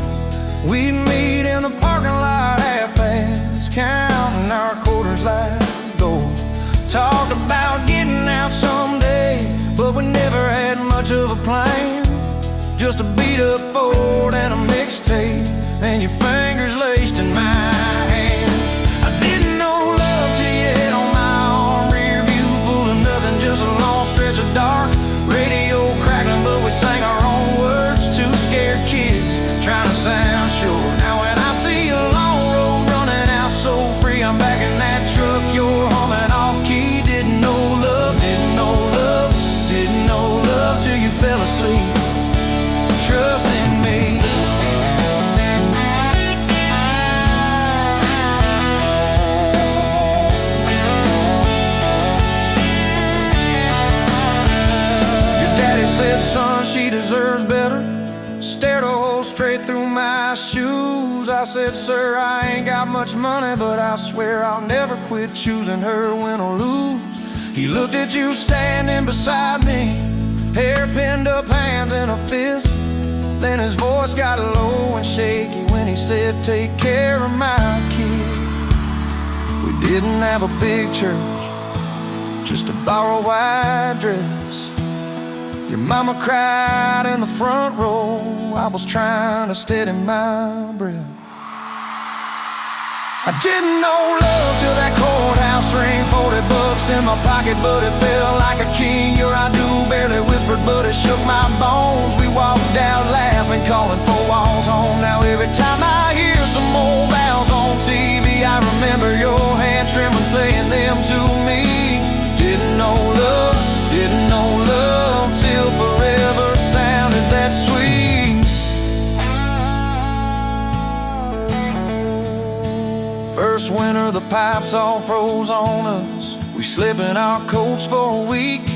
We'd meet in the parking lot half-past, counting our quarters like gold. Talked about getting out someday, but we never had much of a plan. Just a beat-up Ford and a mixtape, and your fingers laced in my hand. I didn't know love till you hit on my arm. Rear view full of nothing, just a long stretch of dark. Radio crackling, but we sang our own words. 2 scared kids trying to sound sure. Now when I see a long road running out so free, I'm back in that truck, you're humming off key. Didn't know love till you fell asleep. Trust in me. Your daddy said, son, she deserves better. Stared a hole straight through my shoes. I said, sir, I ain't got much money, but I swear I'll never quit choosing her, win or lose. He looked at you standing beside me, hair pinned up, hands in a fist. Then his voice got low and shaky when he said, take care of my kid. We didn't have a big church, just a borrowed white dress. Your mama cried in the front row. I was trying to steady my breath. I didn't know love till that courthouse ring. 40 bucks in my pocket, but it felt like a king. Your I do barely whispered, but it shook my bones. We walked out laughing, calling 4 walls home. Now every time I hear some old vows on TV, I remember your hand trembling, saying them to me. Didn't know love till forever sounded that sweet. First winter, the pipes all froze on us. We slept in our coats for a week.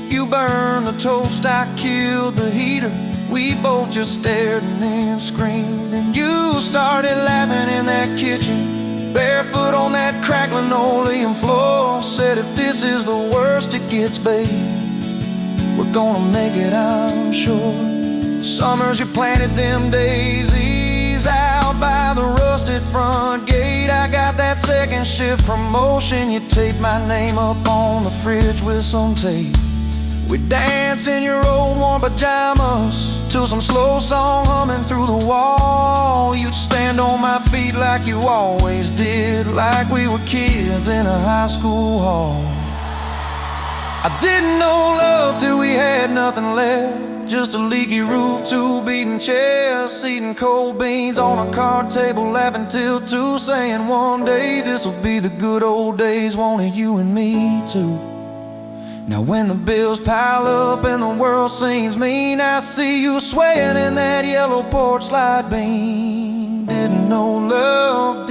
You burned the toast, I killed the heater. We both just stared and then screamed. And you started laughing in that kitchen, barefoot on that crackling linoleum floor. Said, if this is the worst it gets, babe, we're gonna make it, I'm sure. Summers you planted them daisies out by the rusted front gate. I got that second shift promotion. You taped my name up on the fridge with some tape. We'd dance in your old warm pajamas to some slow song humming through the wall. You'd stand on my feet like you always did, like we were kids in a high school hall. I didn't know love till we had nothing left, just a leaky roof, 2 beating chairs, eating cold beans on a card table, laughing till 2, saying one day this'll be the good old days, wanted you and me too. Now when the bills pile up and the world seems mean, I see you swaying in that yellow porch light beam. Didn't know love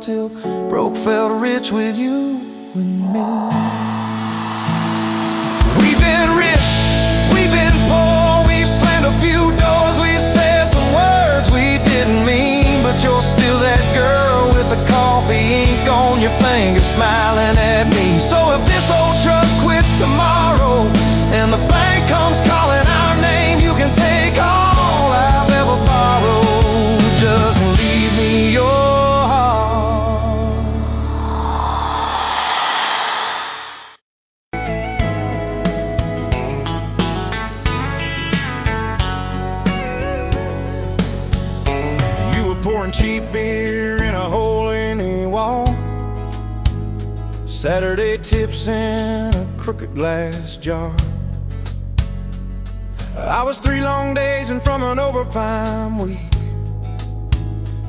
till broke felt rich with you and me. We've been rich, we've been poor, we've slammed a few doors, we've said some words we didn't mean, but you're still that girl with the coffee ink on your finger smiling at me. So if this old truck quits tomorrow and the bank comes calling our name, you can take all I've ever borrowed. Just leave me your heart. You were pouring cheap beer in a hole in the wall, Saturday tips in a crooked glass jar. I was 3 long days and from an overtime week,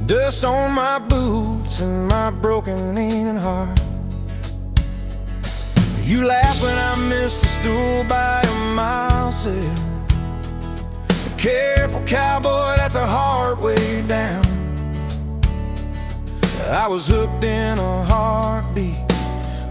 dust on my boots and my broken leaning heart. You laugh when I missed the stool by a mile sail. Careful cowboy, that's a hard way down. I was hooked in a heartbeat,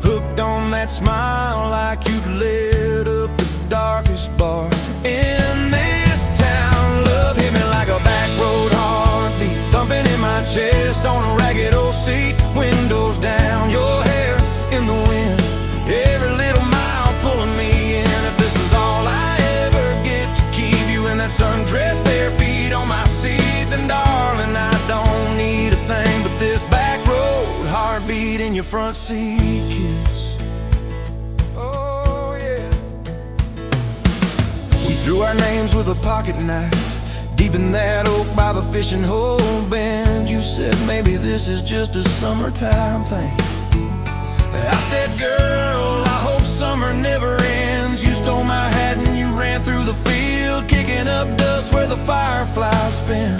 hooked on that smile like you'd lit up the darkest bar in this town. Love hit me like a back road heartbeat, thumping in my chest on a ragged old seat. Windows down, your hair in the wind, every little mile pulling me in. If this is all I ever get to keep you in that sundress, bare feet on my seat, then darling, I don't need a thing but this back road heartbeat in your front seat kiss. Oh yeah. We threw our names with a pocket knife deep in that oak by the fishing hole bend. You said maybe this is just a summertime thing. I said, girl, I hope summer never ends. You stole my hat and you ran through the field, kicking up dust where the fireflies spin.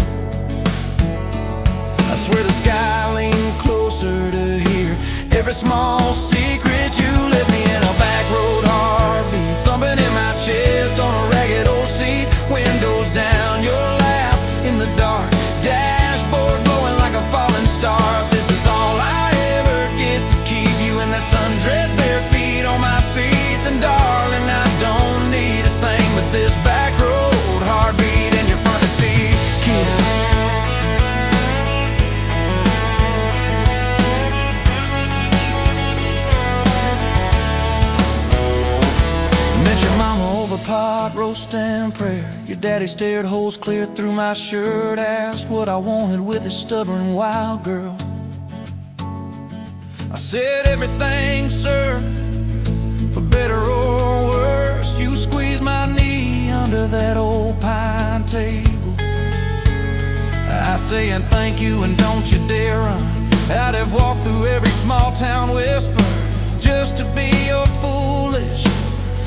I swear the sky leaned closer to hear every small secret you let me in. A back road heartbeat thumping in my chest on a ragged old seat. Windows down, your laugh in the dark, dashboard glowing like a falling star. If this is all I ever get to keep you in that sundress, bare feet on my seat, then darling, I don't need a thing but this back road heartbeat in your front seat kiss. Met your mama over pot roast and prayer. Your daddy stared holes clear through my shirt, asked what I wanted with his stubborn wild girl. I said everything, sir, for better or worse. You squeezed my knee under that old pine table. I say and thank you and don't you dare run. I'd have walked through every small town whisper just to be your foolish,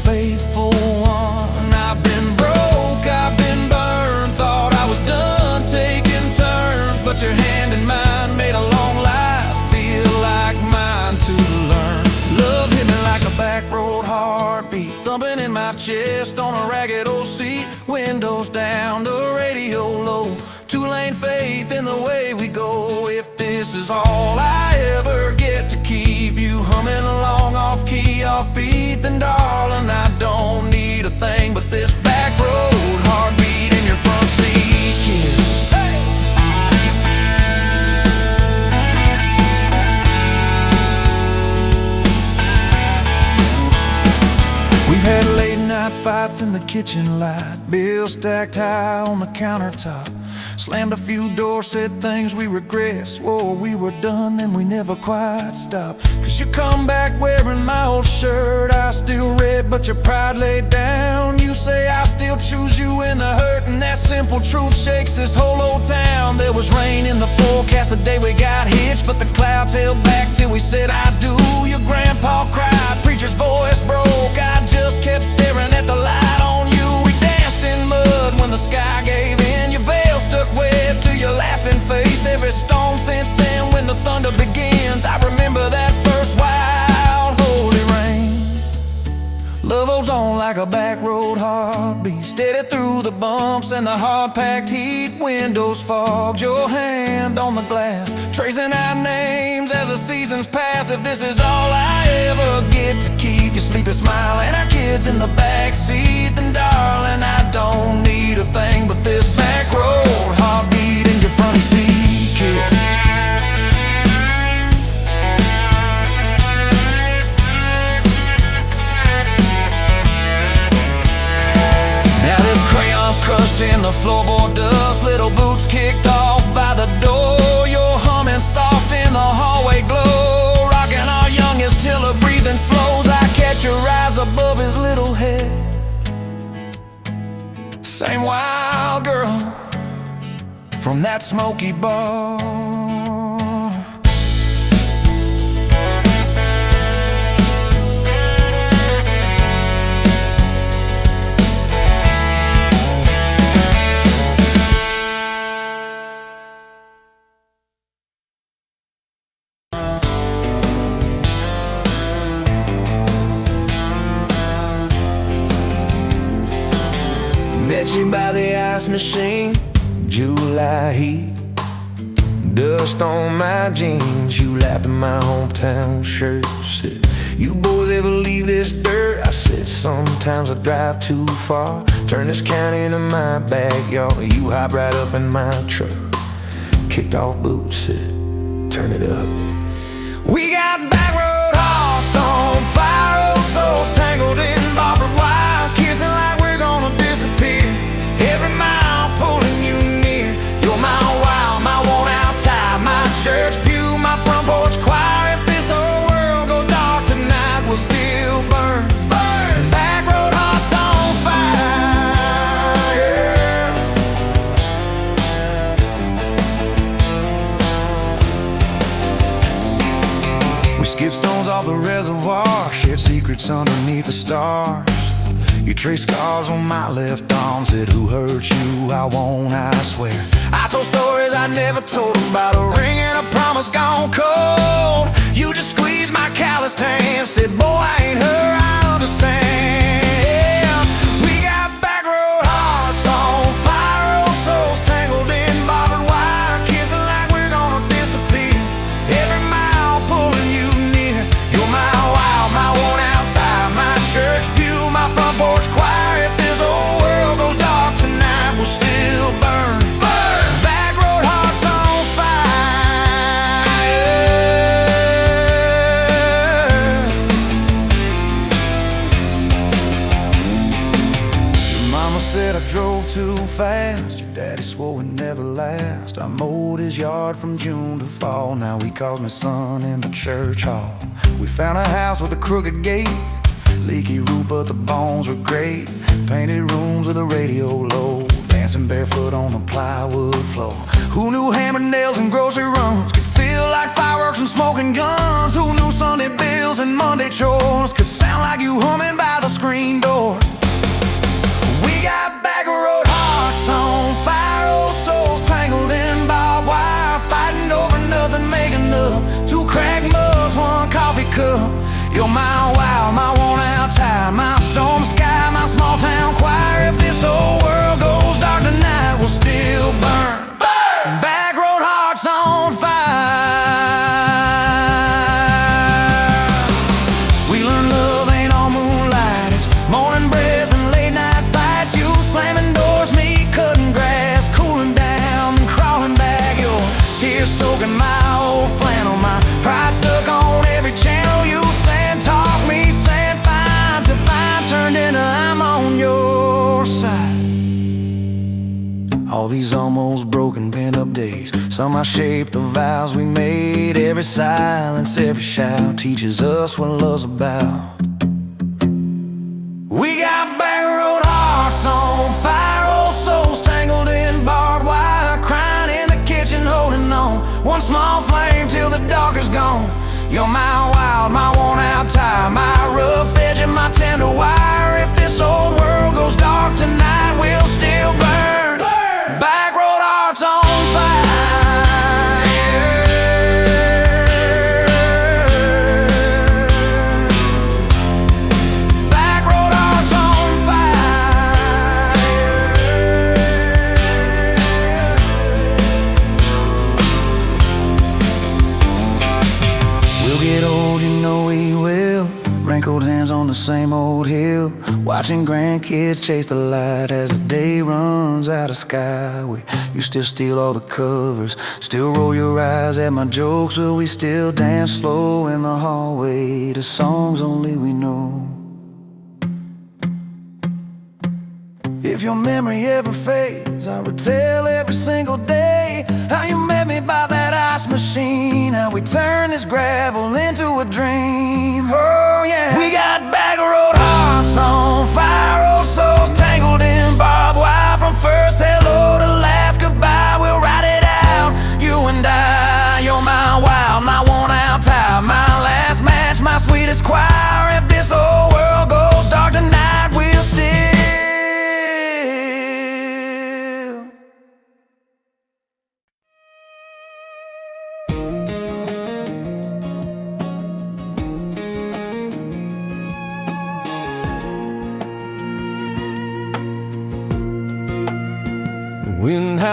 faithful one. I've been broke, I've been burned, thought I was done taking turns, but your hand in mine made a long life feel like mine to learn. Love hit me like a back road heartbeat, thumping in my chest on a ragged old seat. Windows down, the radio low, two-lane faith in the way we go. If this is all I ever get to keep you humming along off key, off beat, then darling, I don't need a thing but this back road heartbeat in your front seat kiss. Hey! We've had late night fights in the kitchen light, bills stacked high on the countertop. Slammed a few doors, said things we regret. Swore we were done, then we never quite stopped. Cause you come back wearing my old shirt, I still red, but your pride laid down. You say I still choose you in the hurt, and that simple truth shakes this whole old town. There was rain in the forecast the day we got hitched, but the clouds held back till we said I do. Your grandpa cried, preacher's voice broke, I just kept staring at the light on you. We danced in mud when the sky gave in, your veil stuck web to your laughing face. Every storm since then when the thunder begins, I remember that first wild holy rain. Love holds on like a back road heartbeat, steady through the bumps and the hard-packed heat. Windows fogged, your hand on the glass, tracing out names as the seasons pass. If this is all I ever get to keep you sleepy smile and our kids in the back seat, then darling, I don't need a thing but this back road heartbeat in your front seat kiss. Crushed in the floorboard dust, little boots kicked off by the door. You're humming soft in the hallway glow, rocking our youngest till her breathing slows. I catch your eyes above his little head, same wild girl from that smoky bar. ice machine, July heat, dust on my jeans. You laughed at my hometown shirt. Said, you boys ever leave this dirt? I said, sometimes I drive too far. Turn this county into my backyard. You hop right up in my truck, kicked off boots, said, turn it up. We got back road hearts on fire, old souls tangled in barbed wire, kissing like we're gonna disappear. Every mile pulling you near. You're my wild, my worn out tie, my church pew, my front porch choir. If this whole world goes dark tonight, we'll still burn. Burn. Back road hearts on fire. We skipped stones off the reservoir, shared secrets underneath the stars. You traced scars on my left arm, said, who hurt you? I won't, I swear. I told stories I never told about a ring and a promise gone cold. You just squeezed my calloused hand, said, boy, I ain't her, I understand. We got back road hearts on fire, old souls tangled in barbed wire, kissing like we're gonna disappear. Every mile pulling you near. You're my wild, my worn out tie, my church pew, my front porch choir. If this whole world goes dark tonight, we'll still burn. Burn. Back road hearts on fire. Your mama said I drove too fast. Your daddy swore we'd never last. I mowed his yard from June to fall. Now he calls me son in the church hall. We found a house with a crooked gate, leaky roof, but the bones were great. Painted rooms with a radio low, dancing barefoot on the plywood floor. Who knew hammer nails and grocery runs could feel like fireworks and smoking guns? Who knew Sunday bills and Monday chores could sound like you humming by the screen door? We got back road hearts on fire, old souls tangled in barbed wire, fighting over nothing, making up two cracked mugs, one coffee cup. You're my wild, my worn out tie, my storm sky, my small town choir. If this whole world goes dark tonight, we'll still burn. Burn. Back road hearts on fire. We learned love ain't all moonlight, it's morning breath and late night fights. You slamming doors, me cutting grass, cooling down and crawling back. Your tears soaking my old flannel, my pride stuck on every channel. You talk me, saying fine to fine, turned into I'm on your side. All these almost broken pent-up days, somehow shaped the vows we made. Every silence, every shout teaches us what love's about. We got back road hearts on fire, old souls tangled in barbed wire, crying in the kitchen, holding on one small flame till the dark is gone. You're my wild, my worn out tie, my rough edge and my tender wire. If this old world goes dark tonight, we'll still burn. Burn. Back road hearts on fire. Back road hearts on fire. We'll get old, you know we will. Wrinkled hands on the same old hill, watching grandkids chase the light as the day runs out of sky. You still steal all the covers, still roll your eyes at my jokes. Will we still dance slow in the hallway to songs only we know? If your memory ever fades, I would tell every single day how you met me by that ice machine, how we turned this gravel into a dream. Oh yeah, we got back road hearts on fire, old souls tangled in barbed wire. From first hello to last goodbye, we'll ride it out, you and I. You're my wild, my worn out tie, my last match, my sweetest choir. If this whole world goes dark tonight, we'll still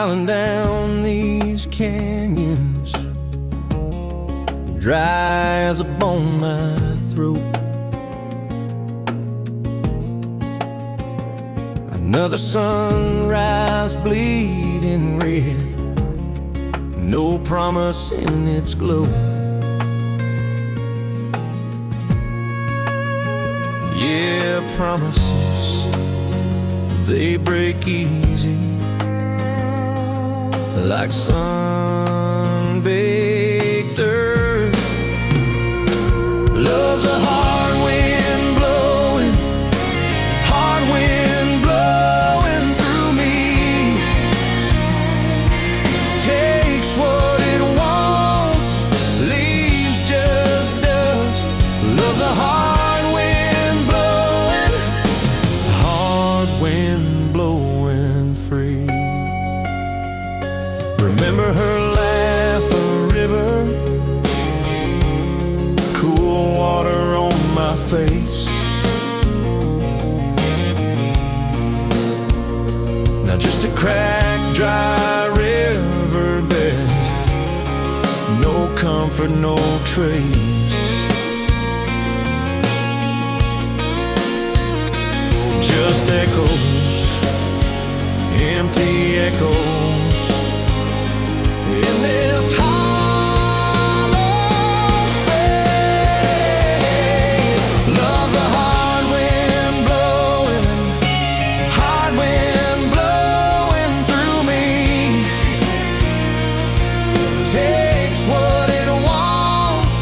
smiling down these canyons, dry as a bone my throat. Another sunrise bleeding red, no promise in its glow. Yeah, promises, they break easy, like sun-baked earth. Love's a hard wind blowing, hard wind blowing through me. Takes what it wants, leaves just dust. Love's a hard wind blowing, hard wind blowing free. Remember her laugh, a river, cool water on my face. Now just a cracked, dry riverbed, no comfort, no trace. Just echoes, empty echoes in this hollow space. Love's a hard wind blowing, hard wind blowing through me. Takes what it wants,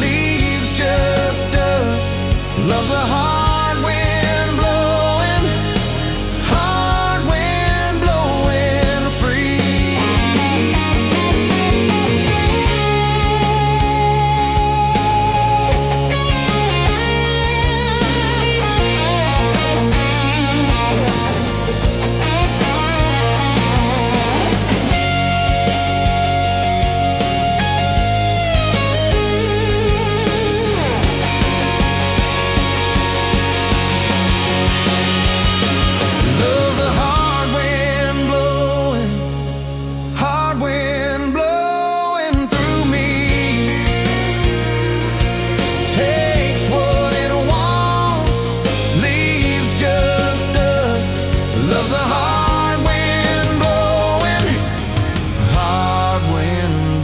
leaves just dust. Love's a hard wind blowing, hard wind blowing free. Love's a hard wind blowing, hard wind blowing through me. Takes what it wants, leaves just dust. Love's a hard wind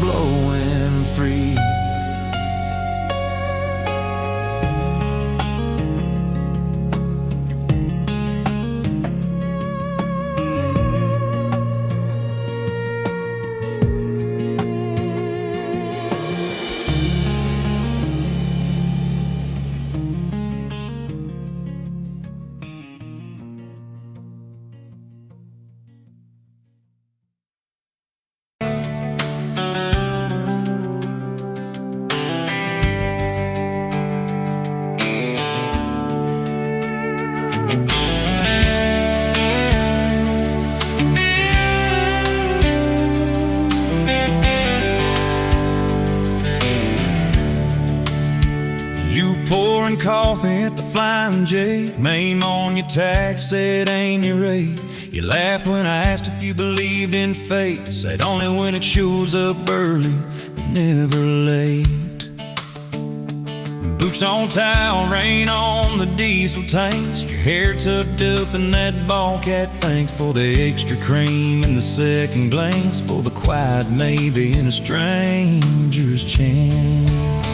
blowing free. You pouring coffee at the Flying J, name on your tax said ain't your rate. You laughed when I asked if you believed in fate, said only when it shows up early, never late. Boots on towel, rain on the diesel tanks, your hair tucked up in that ball cat. Thanks for the extra cream and the second glance, for the quiet maybe in a stranger's chance.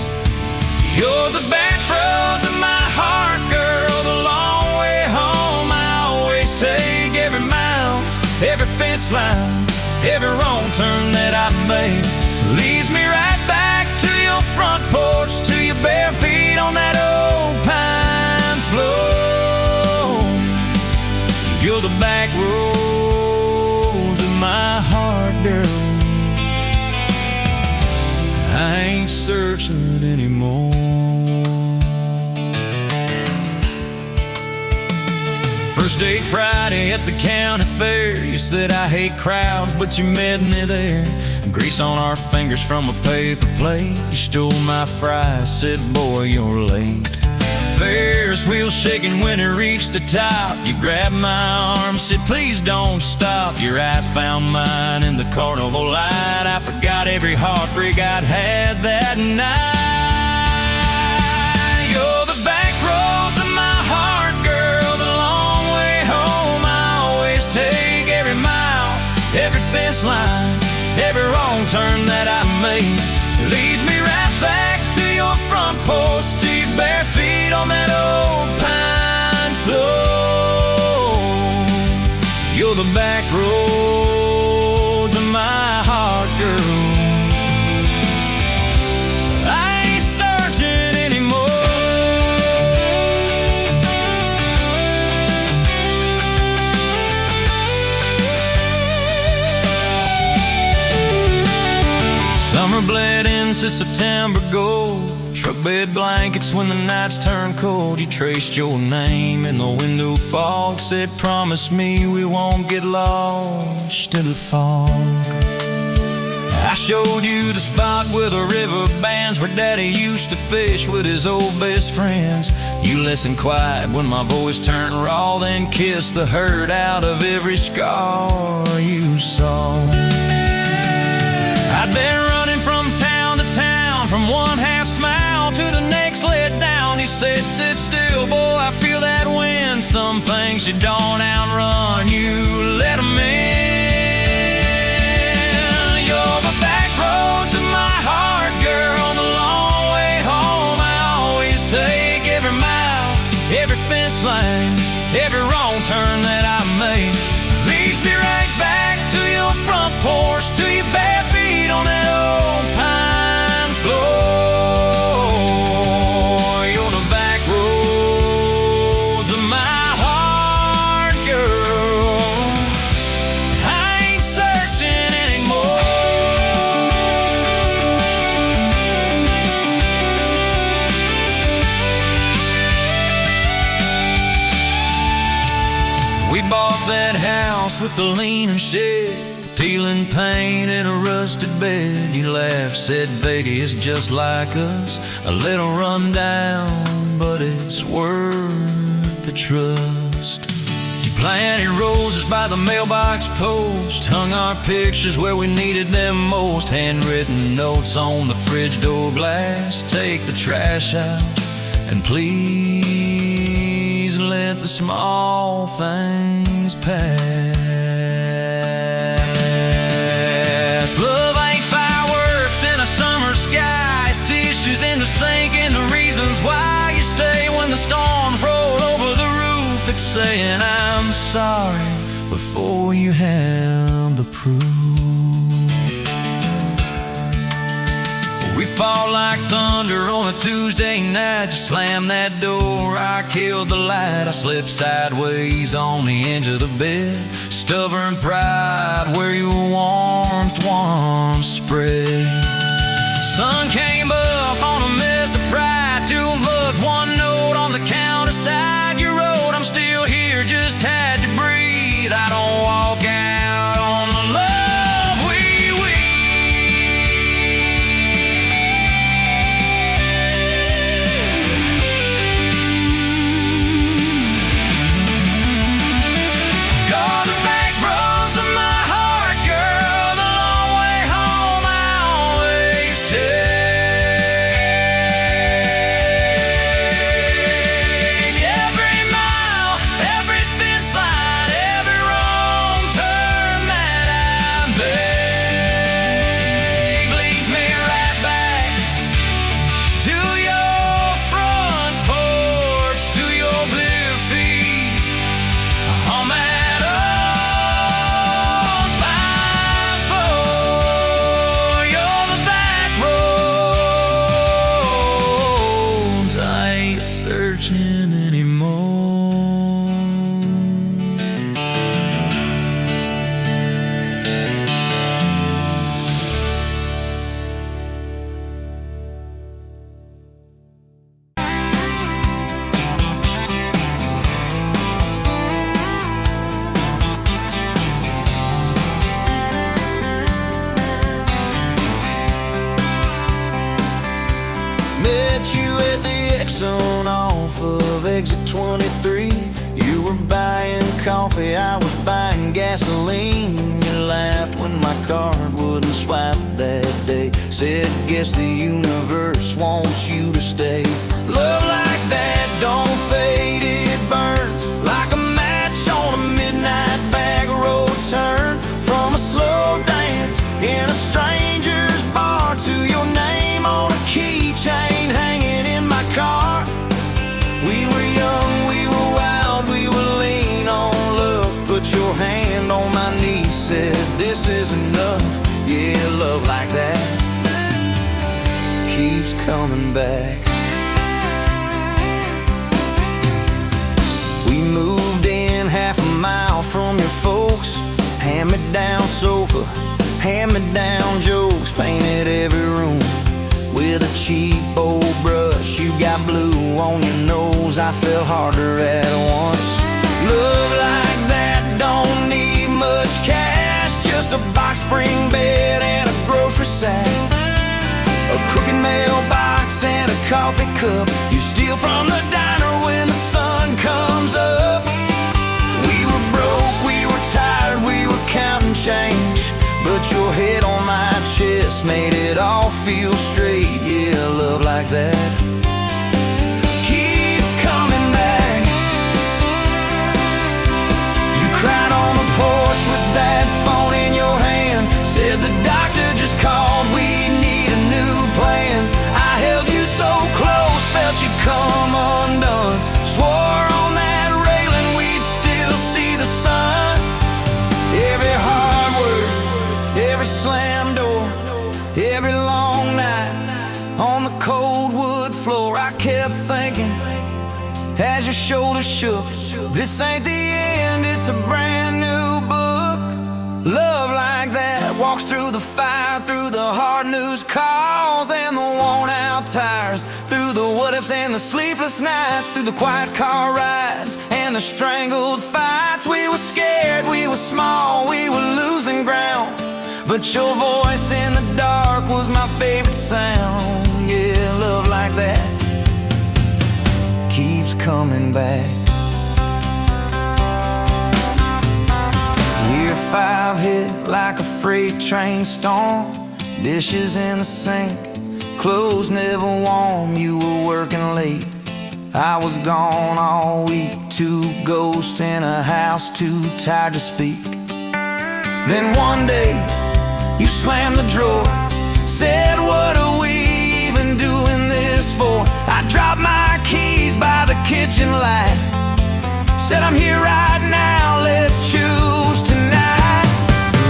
You're the back roads of my heart, girl, the long way home. I always take every mile, every fence line, every wrong turn that I make. Leads me right back to your front porch, to your bare feet on that old pine floor. You're the back roads of my heart, girl. I ain't searching anymore. First day Friday at the county fair, you said I hate crowds, but you met me there. Grease on our fingers from a paper plate, you stole my fries, said boy you're late. Ferris wheel shaking when it reached the top. You grabbed my arm, said please don't stop. Your eyes found mine in the carnival light. I forgot every heartbreak I'd had that night. You're the back roads of my heart, girl, the long way home. I always take every mile, every fence line, every wrong turn that I make. Leads me right back to your front porch, to your bare feet on that old pine floor. You're the back roads of my heart, girl. I ain't searching anymore. Summer bled into September gold. Truck bed blankets when the nights turn cold. You traced your name in the window fog. Said promise me we won't get lost in the fog. I showed you the spot where the river bands, where Daddy used to fish with his old best friends. You listened quiet when my voice turned raw, then kissed the hurt out of every scar you saw. I'd been running from town to town, from one half smile to the next let down. You said sit still, boy, I feel that wind. Some things you don't outrun, you let them in. You're the back roads of my heart, girl, the long way home. I always take every mile, every fence line, every wrong turn that I make. Leads me right back to your front porch, to your bare feet on that old pine floor. You're the back roads of my heart, girl. I ain't searching anymore. We bought that house with the leaning shed, peeling paint in a rusted bed. You laughed, said Vegas just like us, a little run down, but it's worth the trust. You planted roses by the mailbox post, hung our pictures where we needed them most. Handwritten notes on the fridge door glass, take the trash out and please let the small things pass. Love ain't fireworks in a summer sky, it's tissues in the sink and the reasons why you stay when the storms roll over the roof. It's saying I'm sorry before you have the proof. We fall like thunder on a Tuesday night. You slam that door, I killed the light. I slipped sideways on the edge of the bed. Stubborn pride where your warmth once spread. Sun came up on a mess of pride. 2 bucks, 1 note on the counter side. You wrote, I'm still here, just had to breathe. I don't walk out on the love we Go the back roads of my heart, girl, the long way home I always take. Every mile, every fence line, every wrong turn that I make leads me right back to your front porch, to your bare feet on that old pine floor. You're the back roads. I ain't searching anymore. Met you at the soon off of exit 23. You were buying coffee, I was buying gasoline. You laughed when my card wouldn't swipe that day. Said, guess the universe wants you to stay. Love like that don't fade, it burns like a match on a midnight back road turn. From a slow dance in a stranger's bar to your name on a keychain hanging in my car. We were young, we were wild, we were lean on love. Put your hand on my knee, said this is enough. Yeah, love like that keeps coming back. We moved in half a mile from your folks. Hand-me-down sofa, hand-me-down jokes. Painted every room with a cheap old brush. You got blue on your nose, I fell harder at once. Love like that don't need much cash, just a box spring bed and a grocery sack, a crooked mailbox and a coffee cup. You steal from the diner when the sun comes up. We were broke, we were tired, we were counting change, but your head on my chest made it all feel straight. Yeah, love like that keeps coming back. You cried on the porch with that phone in your hand. Said the doctor just called, we need a new plan. I held you so close, felt you come undone. Swore on that railing we'd still see the sun. Every hard word, every slam door, every long night on the cold wood floor, I kept thinking as your shoulders shook, this ain't the end, it's a brand new book. Love like that walks through the fire, through the hard news calls and the worn out tires, through the what ifs and the sleepless nights, through the quiet car rides and the strangled fights. We were scared, we were small, we were losing ground, but your voice in the dark was my favorite sound. Yeah, love like that keeps coming back. Year 5 hit like a freight train storm. Dishes in the sink, clothes never warm. You were working late, I was gone all week. 2 ghosts in a house, too tired to speak. Then one day you slammed the drawer, said, what are we even doing this for? I dropped my keys by the kitchen light, said, I'm here right now, let's choose tonight.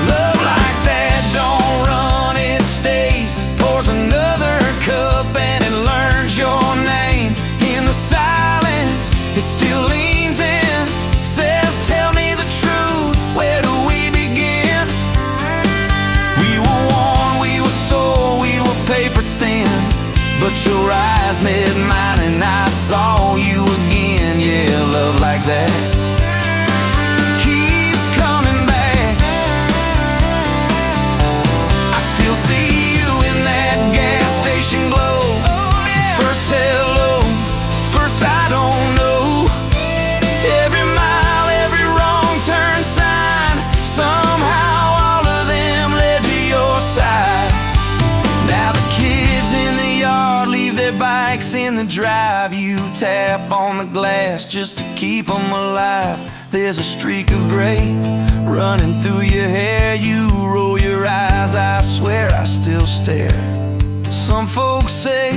Love like that don't run, it stays. Pours another cup and it learns your name. In the silence, it still leans in, says, tell me the truth, where do we begin? We were worn, we were sore, we were paper thin, but your eyes met mine and I saw you again. Yeah, love like that keeps coming back. I still see you in that gas station glow. First hello, first I don't know. Every mile, every wrong turn sign, somehow all of them led to your side. Now the kids in the yard leave their bikes in the drive. You tap on the glass just to keep them alive. There's a streak of gray running through your hair. You roll your eyes, I swear I still stare. Some folks say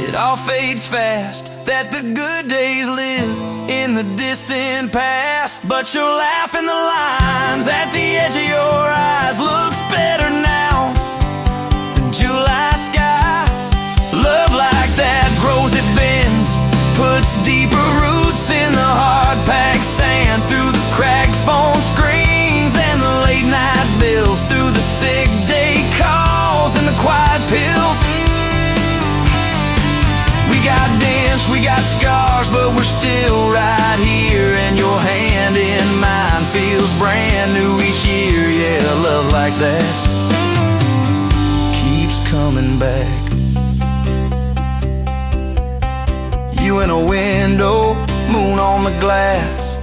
it all fades fast, that the good days live in the distant past. But your laugh in the lines at the edge of your eyes looks better now than July sky. Love like that grows, it bends, puts deeper roots in the hard-packed sand, through the cracked phone screens and the late-night bills, through the sick day calls and the quiet pills. We got dents, we got scars, but we're still right here, and your hand in mine feels brand new each year. Yeah, love like that keeps coming back. glass.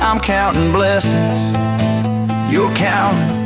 I'm counting blessings, you're counting